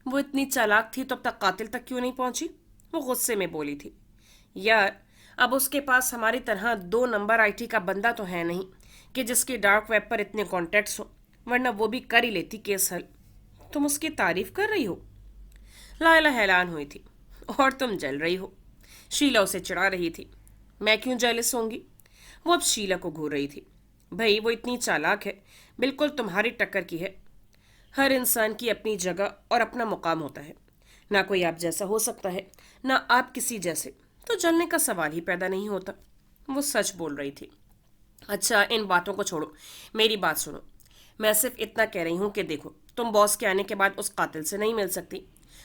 وہ اتنی چالاک تھی تو اب تک قاتل تک کیوں نہیں پہنچی؟ وہ غصے میں بولی تھی. یار، اب اس کے پاس ہماری طرح 2 نمبر آئی ٹی کا بندہ تو ہے نہیں کہ جس کے ڈارک ویب پر اتنے کانٹیکٹس ہوں، ورنہ وہ بھی کر ہی لیتی کیس حل. تم اس کی تعریف کر رہی ہو؟ لائلا حیران ہوئی تھی. اور تم جل رہی ہو. شیلا اسے چڑھا رہی تھی. میں کیوں جیلس ہوں گی؟ وہ اب شیلا کو گھور رہی تھی. بھائی وہ اتنی چالاک ہے، بالکل تمہاری ٹکر کی ہے. ہر انسان کی اپنی جگہ اور اپنا مقام ہوتا ہے. نہ کوئی آپ جیسا ہو سکتا ہے، نہ آپ کسی جیسے، تو جلنے کا سوال ہی پیدا نہیں ہوتا. وہ سچ بول رہی تھی. اچھا ان باتوں کو چھوڑو، میری بات سنو. میں صرف اتنا کہہ رہی ہوں کہ دیکھو، تم باس کے آنے کے بعد اس قاتل سے نہیں مل سکتی.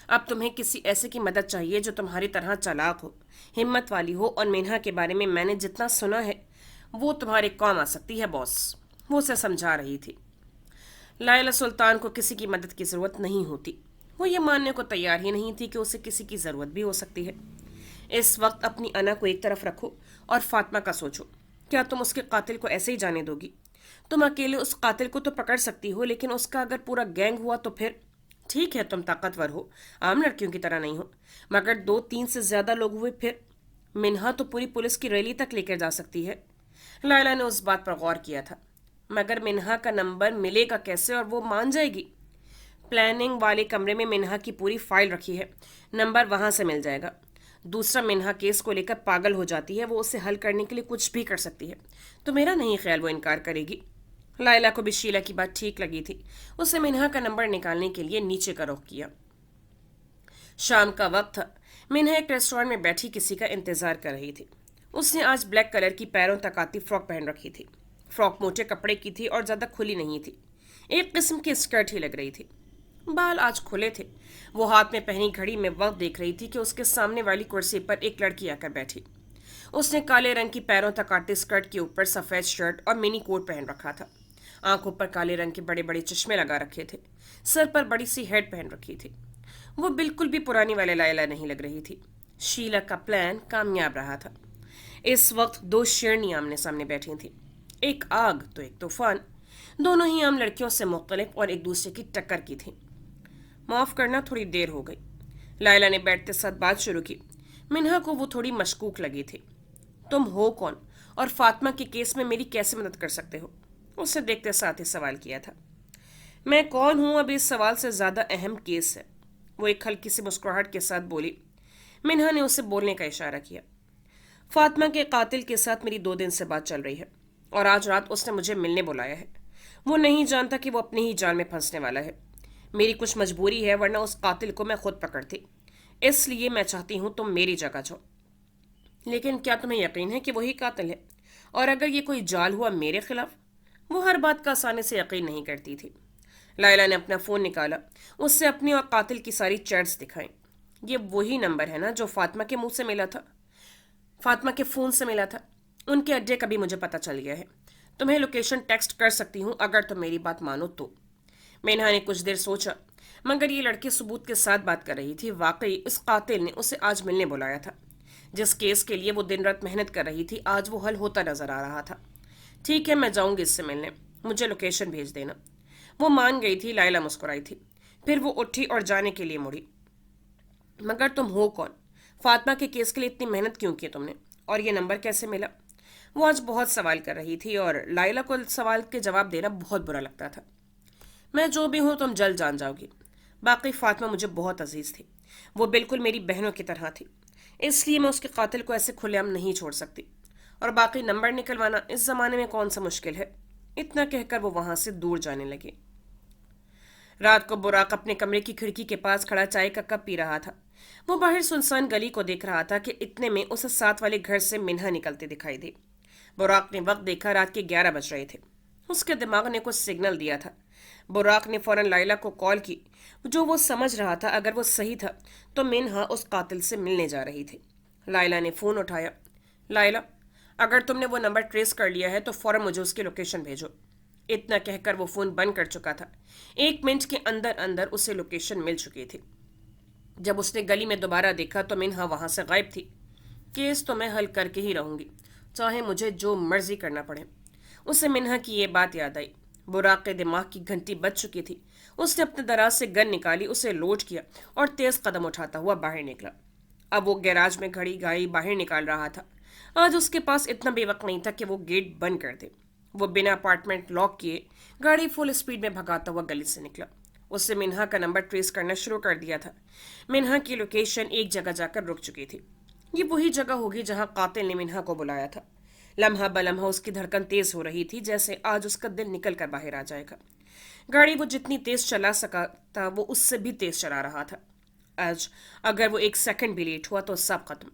اب تمہیں کسی ایسے کی مدد چاہیے جو تمہاری طرح چالاک ہو، ہمت والی ہو. اور منہا کے بارے میں نے جتنا سنا ہے وہ تمہارے کام آ سکتی ہے باس. وہ اسے سمجھا رہی تھی. لائلا سلطان کو کسی کی مدد کی ضرورت نہیں ہوتی. وہ یہ ماننے کو تیار ہی نہیں تھی کہ اسے کسی کی ضرورت بھی ہو سکتی ہے. اس وقت اپنی انا کو ایک طرف رکھو اور فاطمہ کا سوچو. کیا تم اس کے قاتل کو ایسے ہی جانے دو گی؟ تم اکیلے اس قاتل کو تو پکڑ سکتی ہو، لیکن اس کا اگر پورا گینگ ہوا تو پھر؟ ٹھیک ہے تم طاقتور ہو، عام لڑکیوں کی طرح نہیں ہو، مگر 2-3 سے زیادہ لوگ ہوئے پھر؟ منہا تو پوری پولیس کی ریلی تک لے کر جا سکتی ہے. لائلا نے اس بات پر غور کیا تھا. مگر منہا کا نمبر ملے گا کیسے اور وہ مان جائے گی؟ प्लानिंग वाले कमरे में मिन्हा की पूरी फाइल रखी है, नंबर वहां से मिल जाएगा। दूसरा, मिन्हा केस को लेकर पागल हो जाती है, वो उसे हल करने के लिए कुछ भी कर सकती है, तो मेरा नहीं ख्याल वो इनकार करेगी। लायला को भी शीला की बात ठीक लगी थी। उसे मिन्हा का नंबर निकालने के लिए नीचे का रुख किया। शाम का वक्त था। मिन्हा एक रेस्टोरेंट में बैठी किसी का इंतजार कर रही थी। उसने आज ब्लैक कलर की पैरों तक आती फ्रॉक पहन रखी थी। फ्रॉक मोटे कपड़े की थी और ज़्यादा खुली नहीं थी, एक किस्म की स्कर्ट ही लग रही थी। बाल आज खुले थे। वो हाथ में पहनी घड़ी में वक्त देख रही थी कि उसके सामने वाली कुर्सी पर एक लड़की आकर बैठी। उसने काले रंग की पैरों तक आती स्कर्ट के ऊपर सफ़ेद शर्ट और मिनी कोट पहन रखा था। आंखों पर काले रंग के बड़े बड़े चश्मे लगा रखे थे। सर पर बड़ी सी हेड पहन रखी थी। वो बिल्कुल भी पुरानी वाले लायला नहीं लग रही थी। शीला का प्लान कामयाब रहा था। इस वक्त दो शेरनी आमने सामने बैठी थी, एक आग तो एक तूफान। दोनों ही आम लड़कियों से मुख्तलिफ और एक दूसरे की टक्कर की थी। माफ करना, थोड़ी देर हो गई। लायला ने बैठते साथ बात शुरू की। मिन्हा को वो थोड़ी मशकूक लगी थी। तुम हो कौन और फातिमा के केस में मेरी कैसे मदद कर सकते हो? उससे देखते साथ ही सवाल किया था। मैं कौन हूं अब इस सवाल से ज्यादा अहम केस है, वो एक हल्की सी मुस्कुराहट के साथ बोली। मिन्हा ने उसे बोलने का इशारा किया। फातिमा के कातिल के साथ मेरी 2 दिन से बात चल रही है और आज रात उसने मुझे मिलने बुलाया है। वो नहीं जानता कि वो अपनी ही जान में फंसने वाला है। मेरी कुछ मजबूरी है, वरना उस कातिल को मैं खुद पकड़ती। इसलिए मैं चाहती हूँ तुम मेरी जगह जाओ। लेकिन क्या तुम्हें यकीन है कि वही कातिल है? और अगर ये कोई जाल हुआ मेरे खिलाफ? वो हर बात का आसानी से यकीन नहीं करती थी। लायला ने अपना फ़ोन निकाला, उससे अपनी और कातिल की सारी चैट्स दिखाई। ये वही नंबर है ना जो फातिमा के मुंह से मिला था, फातिमा के फ़ोन से मिला था। उनके अड्डे का भी मुझे पता चल गया है। तुम्हें लोकेशन टेक्स्ट कर सकती हूँ अगर तुम मेरी बात मानो तो। मेनहा ने कुछ देर सोचा, मगर ये लड़की सबूत के साथ बात कर रही थी। वाकई इस कातिल ने उसे आज मिलने बुलाया था। जिस केस के लिए वो दिन रात मेहनत कर रही थी, आज वो हल होता नजर आ रहा था। ठीक है, मैं जाऊंगी इससे मिलने, मुझे लोकेशन भेज देना। वो मान गई थी। लायला मुस्कुराई थी। फिर वो उठी और जाने के लिए मुड़ी। मगर तुम हो कौन? फातिमा के केस के लिए इतनी मेहनत क्यों की तुमने? और ये नंबर कैसे मिला? वो आज बहुत सवाल कर रही थी और लायला को सवाल के जवाब देना बहुत बुरा लगता था। मैं जो भी हूँ तुम जल्द जान जाओगी। बाकी फातिमा मुझे बहुत अजीज थी। वो बिल्कुल मेरी बहनों की तरह थी। इसलिए मैं उसके कातिल को ऐसे खुलेआम नहीं छोड़ सकती। और बाकी नंबर निकलवाना इस जमाने में कौन सा मुश्किल है। इतना कहकर वो वहां से दूर जाने लगे। रात को बुराक अपने कमरे की खिड़की के पास खड़ा चाय का कप पी रहा था। वो बाहर सुनसान गली को देख रहा था कि इतने में उसे साथ वाले घर से मिन्हा निकलते दिखाई दी। बुराक ने वक्त देखा, रात के 11 बज रहे थे। उसके दिमाग ने कुछ सिग्नल दिया था। बुराक ने फौरन लायला को कॉल की। जो वो समझ रहा था, अगर वो सही था तो मिन्हा उस कातिल से मिलने जा रही थी। लायला ने फ़ोन उठाया। लायला, अगर तुमने वो नंबर ट्रेस कर लिया है तो फौरन मुझे उसकी लोकेशन भेजो। इतना कहकर वो फ़ोन बंद कर चुका था। 1 मिनट के अंदर अंदर उसे लोकेशन मिल चुकी थी। जब उसने गली में दोबारा देखा तो मिन्हा वहां से गायब थी। केस तो मैं हल करके ही रहूंगी, चाहे मुझे जो मर्जी करना पड़े। उसे मिन्हा की ये बात याद आई। बुराक के दिमाग की घंटी बज चुकी थी। उसने अपने दराज से गन निकाली, उसे लोड किया और तेज कदम उठाता हुआ बाहर निकला। अब वो गैराज में घड़ी गाड़ी बाहर निकाल रहा था। आज उसके पास इतना बेवक्त नहीं था कि वो गेट बंद कर दे। वो बिना अपार्टमेंट लॉक किए गाड़ी फुल स्पीड में भगाता हुआ गली से निकला। उससे मिन्हा का नंबर ट्रेस करना शुरू कर दिया था। मिन्हा की लोकेशन एक जगह जाकर रुक चुकी थी। ये वही जगह होगी जहां कातिल ने मिन्हा को बुलाया था। लम्हा बलम्हा उसकी धड़कन तेज हो रही थी, जैसे आज उसका दिल निकल कर बाहर आ जाएगा। गाड़ी वो जितनी तेज चला सका था, वो उससे भी तेज चला रहा था। आज अगर वो 1 सेकंड भी लेट हुआ तो सब खत्म।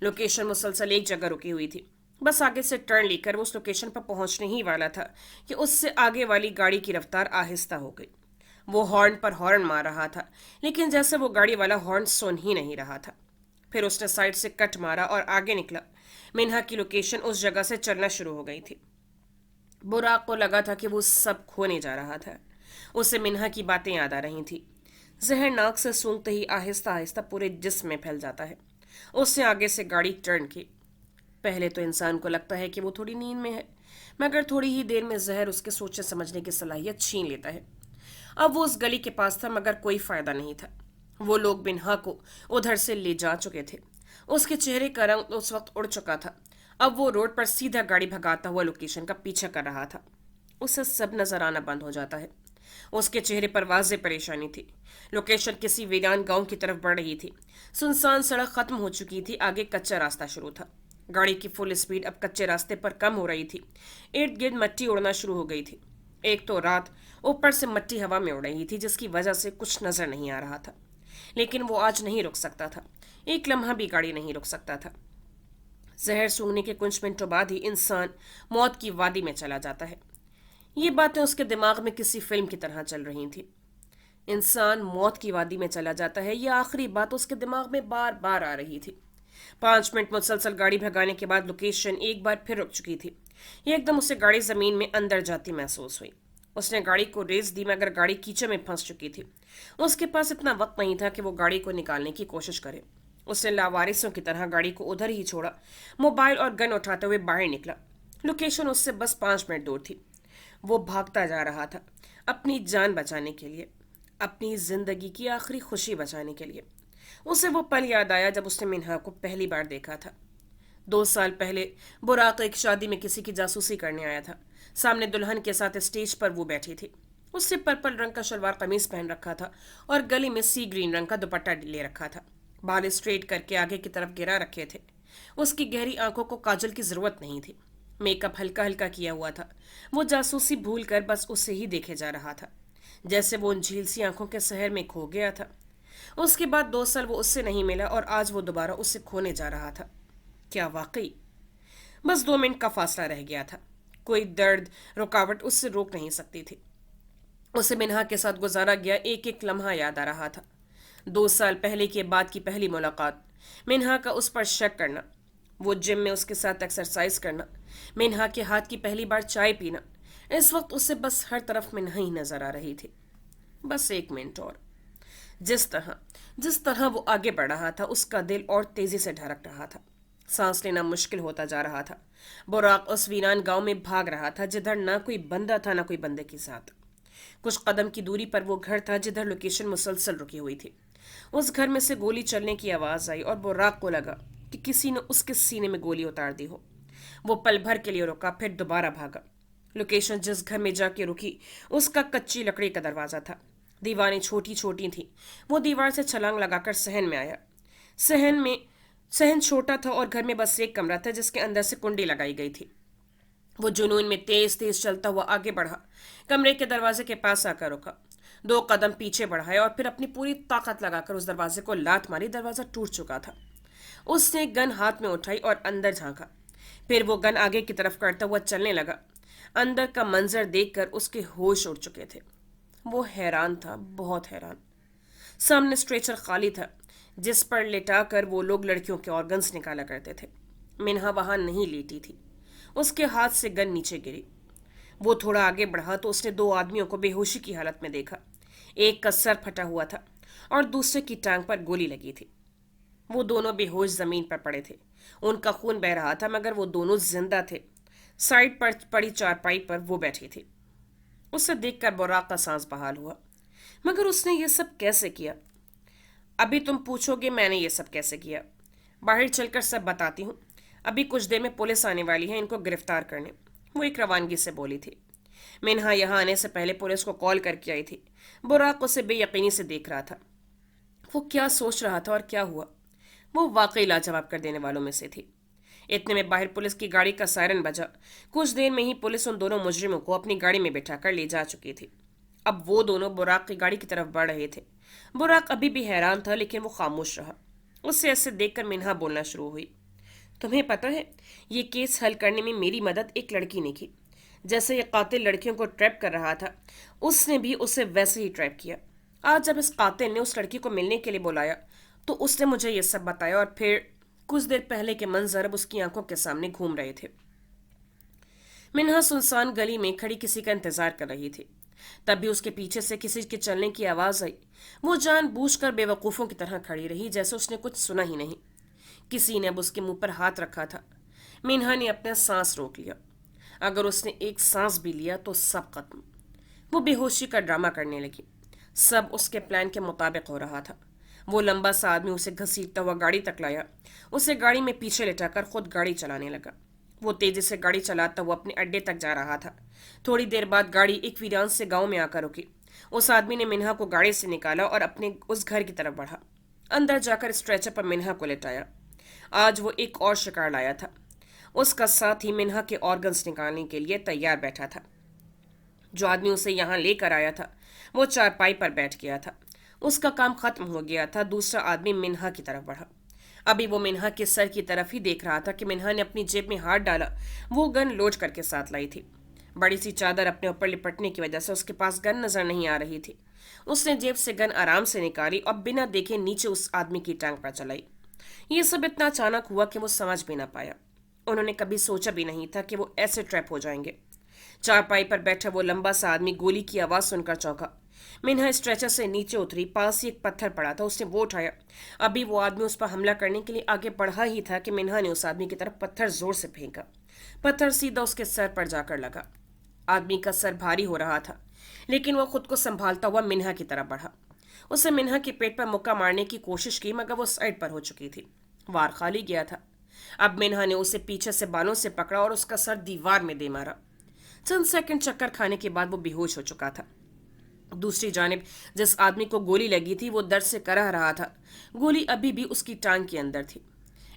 लोकेशन मुसलसल एक जगह रुकी हुई थी। बस आगे से टर्न लेकर वो उस लोकेशन पर पहुंचने ही वाला था कि उससे आगे वाली गाड़ी की रफ्तार आहिस्ता हो गई। वो हॉर्न पर हॉर्न मार रहा था, लेकिन जैसे वो गाड़ी वाला हॉर्न सुन ही नहीं रहा था। फिर उसने साइड से कट मारा और आगे निकला। मिन्हा की लोकेशन उस जगह से चलना शुरू हो गई थी। बुराक को लगा था कि वो सब खोने जा रहा था। उसे मिन्हा की बातें याद आ रही थी। जहर नाक से सूंघते ही आहिस्ता आहिस्ता पूरे जिस्म में फैल जाता है। उसने आगे से गाड़ी टर्न की। पहले तो इंसान को लगता है कि वो थोड़ी नींद में है, मगर थोड़ी ही देर में जहर उसके सोचने समझने की सलाहियत छीन लेता है। अब वो उस गली के पास था, मगर कोई फायदा नहीं था। वो लोग बिन्हा को उधर से ले जा चुके थे। उसके चेहरे का रंग उस वक्त उड़ चुका था। अब वो रोड पर सीधा गाड़ी भगाता हुआ लोकेशन का पीछा कर रहा था। उसे सब नजर आना बंद हो जाता है। उसके चेहरे पर वाज़ेह परेशानी थी। लोकेशन किसी वीरान गांव की तरफ बढ़ रही थी। सुनसान सड़क खत्म हो चुकी थी, आगे कच्चा रास्ता शुरू था। गाड़ी की फुल स्पीड अब कच्चे रास्ते पर कम हो रही थी। इर्द गिर्द मिट्टी उड़ना शुरू हो गई थी। एक तो रात, ऊपर से मिट्टी हवा में उड़ रही थी जिसकी वजह से कुछ नजर नहीं आ रहा था। लेकिन वो आज नहीं रुक सकता था। एक लम्हा भी गाड़ी नहीं रुक सकता था। जहर सूंघने के कुछ मिनटों बाद ही इंसान मौत की वादी में चला जाता है। ये बातें उसके दिमाग में किसी फिल्म की तरह चल रही थी। इंसान मौत की वादी में चला जाता है, यह आखिरी बात उसके दिमाग में बार बार आ रही थी। 5 मिनट मुसलसल गाड़ी भगाने के बाद लोकेशन एक बार फिर रुक चुकी थी। एकदम उसे गाड़ी जमीन में अंदर जाती महसूस हुई। उसने गाड़ी को रेस दी, मगर गाड़ी कीचड़ में फंस चुकी थी। उसके पास इतना वक्त नहीं था कि वो गाड़ी को निकालने की कोशिश करे। उसने लावारिसों की तरह गाड़ी को उधर ही छोड़ा, मोबाइल और गन उठाते हुए बाहर निकला। लोकेशन उससे बस 5 मिनट दूर थी। वो भागता जा रहा था, अपनी जान बचाने के लिए, अपनी जिंदगी की आखिरी खुशी बचाने के लिए। उसे वो पल याद आया जब उसने मिन्हा को पहली बार देखा था। 2 साल पहले बुराक एक शादी में किसी की जासूसी करने आया था। सामने दुल्हन के साथ स्टेज पर वो बैठी थी। उसने पर्पल रंग का शलवार कमीज पहन रखा था और गले में सी ग्रीन रंग का दुपट्टा ले रखा था। बाल स्ट्रेट करके आगे की तरफ गिरा रखे थे। उसकी गहरी आंखों को काजल की जरूरत नहीं थी। मेकअप हल्का हल्का किया हुआ था। वो जासूसी भूल कर बस उसे ही देखे जा रहा था, जैसे वो उन झील सी आंखों के शहर में खो गया था। उसके बाद 2 साल वो उससे नहीं मिला और आज वो दोबारा उससे खोने जा रहा था। क्या वाकई? बस 2 मिनट का फासला रह गया था। कोई दर्द, रुकावट उससे रोक नहीं सकती थी। उसे मिन्हा के साथ गुजारा गया एक एक लम्हा याद आ रहा था। 2 साल पहले के बाद की पहली मुलाकात, मिन्हा का उस पर शक करना, वो जिम में उसके साथ एक्सरसाइज करना, मिन्हा के हाथ की पहली बार चाय पीना। इस वक्त उसे बस हर तरफ मिन्हा ही नजर आ रही थी। बस 1 मिनट और। जिस तरह वो आगे बढ़ रहा था, उसका दिल और तेजी से धड़क रहा था। सांस लेना मुश्किल होता जा रहा था। बुराक उस वीरान गांव में भाग रहा था जिधर ना कोई बंदा था ना कोई बंदे के साथ। कुछ कदम की दूरी पर वो घर था जिधर लोकेशन मुसलसल रुकी हुई थी। उस घर में से गोली चलने की आवाज आई और बुराक को लगा कि किसी ने उसके सीने में गोली उतार दी हो। वो पल भर के लिए रुका, फिर दोबारा भागा। लोकेशन जिस घर में जाके रुकी, उसका कच्ची लकड़ी का दरवाजा था। दीवारें छोटी छोटी थीं। वो दीवार से छलांग लगाकर सहन में आया। सहन छोटा था और घर में बस एक कमरा था जिसके अंदर से कुंडी लगाई गई थी। वो जुनून में तेज तेज चलता हुआ आगे बढ़ा। कमरे के दरवाजे के पास आकर रुका। 2 कदम पीछे बढ़ाए और फिर अपनी पूरी ताकत लगाकर उस दरवाजे को लात मारी। दरवाजा टूट चुका था। उसने गन हाथ में उठाई और अंदर झांका। फिर वो गन आगे की तरफ करता हुआ चलने लगा। अंदर का मंजर देखकर उसके होश उड़ चुके थे। वो हैरान था, बहुत हैरान। सामने स्ट्रेचर खाली था जिस पर लेटाकर वो लोग लड़कियों के ऑर्गन्स निकाला करते थे। मिन्हा वहां नहीं लेटी थी। उसके हाथ से गन नीचे गिरी। वो थोड़ा आगे बढ़ा तो उसने 2 आदमियों को बेहोशी की हालत में देखा। एक का सर फटा हुआ था और दूसरे की टांग पर गोली लगी थी। वो दोनों बेहोश जमीन पर पड़े थे। उनका खून बह रहा था, मगर वो दोनों जिंदा थे। साइड पर पड़ी चारपाई पर वो बैठी थी। उसे देखकर बुराक का सांस बहाल हुआ। मगर उसने ये सब कैसे किया? अभी तुम पूछोगे मैंने ये सब कैसे किया। बाहर चलकर सब बताती हूँ। अभी कुछ देर में पुलिस आने वाली है इनको गिरफ्तार करने, वो एक रवानगी से बोली थी। मिन्हा यहाँ आने से पहले पुलिस को कॉल करके आई थी। बुराक उसे बेयकीनी से देख रहा था। वो क्या सोच रहा था और क्या हुआ? वो वाकई लाजवाब कर देने वालों में से थी। इतने में बाहर पुलिस की गाड़ी का सायरन बजा। कुछ देर में ही पुलिस उन दोनों मुजरिमों को अपनी गाड़ी में बिठाकर ले जा चुकी थी। अब वो दोनों बुराक की गाड़ी की तरफ बढ़ रहे थे। बुराक अभी भी हैरान था, लेकिन वो खामोश रहा। उससे ऐसे देखकर मिन्हा बोलना शुरू हुई। तुम्हें पता है, ये केस हल करने में मेरी मदद एक लड़की ने की। जैसे ये कातिल लड़कियों को ट्रैप कर रहा था, उसने भी उसे वैसे ही ट्रैप किया। आज जब इस कातिल ने उस लड़की को मिलने के लिए बुलाया तो उसने मुझे ये सब बताया और फिर कुछ देर पहले के मंजर अब उसकी आंखों के सामने घूम रहे थे। मिन्हा सुनसान गली में खड़ी किसी का इंतजार कर रही थी। तभी उसके पीछे से किसी के चलने की आवाज आई। वो जानबूझकर बेवकूफों की तरह खड़ी रही, जैसे उसने कुछ सुना ही नहीं। किसी ने अब उसके मुंह पर हाथ रखा था। मिन्हा ने अपना सांस रोक लिया। अगर उसने एक सांस भी लिया तो सब खत्म। वो बेहोशी का ड्रामा करने लगी। सब उसके प्लान के मुताबिक हो रहा था। वो लंबा सा आदमी उसे घसीटता हुआ गाड़ी तक लाया। उसे गाड़ी में पीछे लेटाकर खुद गाड़ी चलाने लगा। वो तेजी से गाड़ी चलाता हुआ अपने अड्डे तक जा रहा था। थोड़ी देर बाद गाड़ी एक वीरान से गांव में आकर रुकी। उस आदमी ने मिन्हा को गाड़ी से निकाला और अपने उस घर की तरफ बढ़ा। अंदर जाकर स्ट्रेचर पर मिन्हा को लेटाया। आज वो एक और शिकार लाया था। उसका साथ ही मिन्हा के ऑर्गन्स निकालने के लिए तैयार बैठा था। जो आदमी उसे यहाँ लेकर आया था वो चारपाई पर बैठ गया था। उसका काम खत्म हो गया था। दूसरा आदमी मिन्हा की तरफ बढ़ा। अभी वो मिन्हा के सर की तरफ ही देख रहा था कि मिन्हा ने अपनी जेब में हाथ डाला। वो गन लोड करके साथ लाई थी। बड़ी सी चादर अपने ऊपर लिपटने की वजह से उसके पास गन नजर नहीं आ रही थी। उसने जेब से गन आराम से निकाली और बिना देखे नीचे उस आदमी की टांग पर चलाई। ये सब इतना अचानक हुआ कि वो समझ भी ना पाया। उन्होंने कभी सोचा भी नहीं था कि वो ऐसे ट्रैप हो जाएंगे। चारपाई पर बैठा वो लंबा सा आदमी गोली की आवाज सुनकर चौंका। मिन्हा स्ट्रेचर से नीचे उतरी। पास ही एक पत्थर पड़ा था, उसने वो उठाया। अभी वो आदमी उस पर हमला करने के लिए आगे बढ़ा ही था कि मिन्हा ने उस आदमी की तरफ पत्थर जोर से फेंका। पत्थर सीधा उसके सर पर जाकर लगा। आदमी का सर भारी हो रहा था, लेकिन वो खुद को संभालता हुआ मिन्हा की तरफ बढ़ा। उसे मिन्हा के पेट पर मुक्का मारने की कोशिश की, मगर वो साइड पर हो चुकी थी। वार खाली गया था। अब मिन्हा ने उसे पीछे से बालों से पकड़ा और उसका सर दीवार में दे मारा। चंद सेकंड चक्कर खाने के बाद वो बेहोश हो चुका था। दूसरी जानिब जिस आदमी को गोली लगी थी वो दर्द से करह रहा था। गोली अभी भी उसकी टांग के अंदर थी।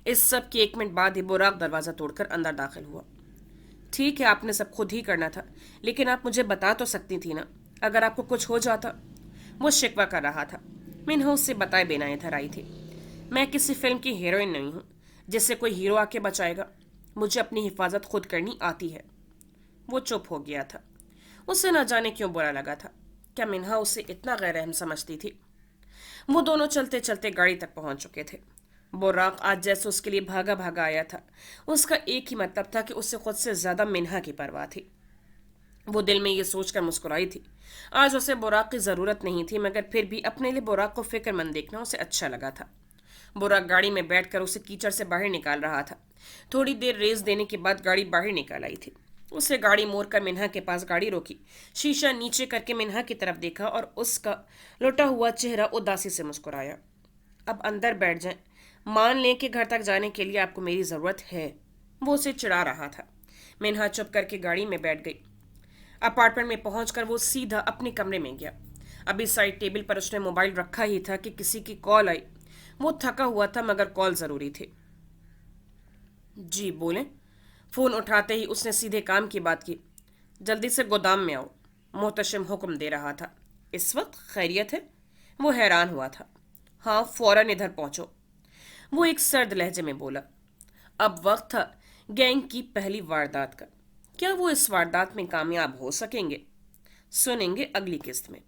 इस सब के 1 मिनट बाद ही बुराक दरवाजा तोड़कर अंदर दाखिल हुआ। ठीक है, आपने सब खुद ही करना था, लेकिन आप मुझे बता तो सकती थी ना, अगर आपको कुछ हो जाता। वो शिकवा कर रहा था। मिन्हा उससे बताए बिना इधर आई थी। मैं किसी फिल्म की हीरोइन नहीं हूँ जिससे कोई हीरो आके बचाएगा। मुझे अपनी हिफाजत खुद करनी आती है। वो चुप हो गया था। उसे न जाने क्यों बुरा लगा था। क्या मिन्हा उसे इतना गैरहम समझती थी? वो दोनों चलते चलते गाड़ी तक पहुंच चुके थे। बुर्राक आज जैसे उसके लिए भागा भागा आया था। उसका एक ही मतलब था कि उसे खुद से ज्यादा मिन्हा की परवाह थी। वो दिल में ये सोचकर मुस्कुराई थी। आज उसे बुराक की जरूरत नहीं थी, मगर फिर भी अपने लिए बुराक को फिक्रमंद देखना उसे अच्छा लगा था। बुराक गाड़ी में बैठकर उसे कीचड़ से बाहर निकाल रहा था। थोड़ी देर रेस देने के बाद गाड़ी बाहर निकाल आई थी। उसे गाड़ी मोड़कर मिन्हा के पास गाड़ी रोकी। शीशा नीचे करके मिन्हा की तरफ देखा और उसका लुटा हुआ चेहरा उदासी से मुस्कुराया। अब अंदर बैठ जाएं। मान लें कि घर तक जाने के लिए आपको मेरी जरूरत है। वो उसे चिढ़ा रहा था। मिन्हा चुप करके गाड़ी में बैठ गई। अपार्टमेंट में पहुंचकर वो सीधा अपने कमरे में गया। अभी साइड टेबल पर उसने मोबाइल रखा ही था कि किसी की कॉल आई। वो थका हुआ था, मगर कॉल जरूरी थी। जी बोले। फोन उठाते ही उसने सीधे काम की बात की। जल्दी से गोदाम में आओ, मोहतशिम हुक्म दे रहा था। इस वक्त खैरियत है? वो हैरान हुआ था। हाँ, फौरन इधर पहुंचो, वो एक सर्द लहजे में बोला। अब वक्त था गैंग की पहली वारदात का। क्या वो इस वारदात में कामयाब हो सकेंगे? सुनेंगे अगली किस्त में।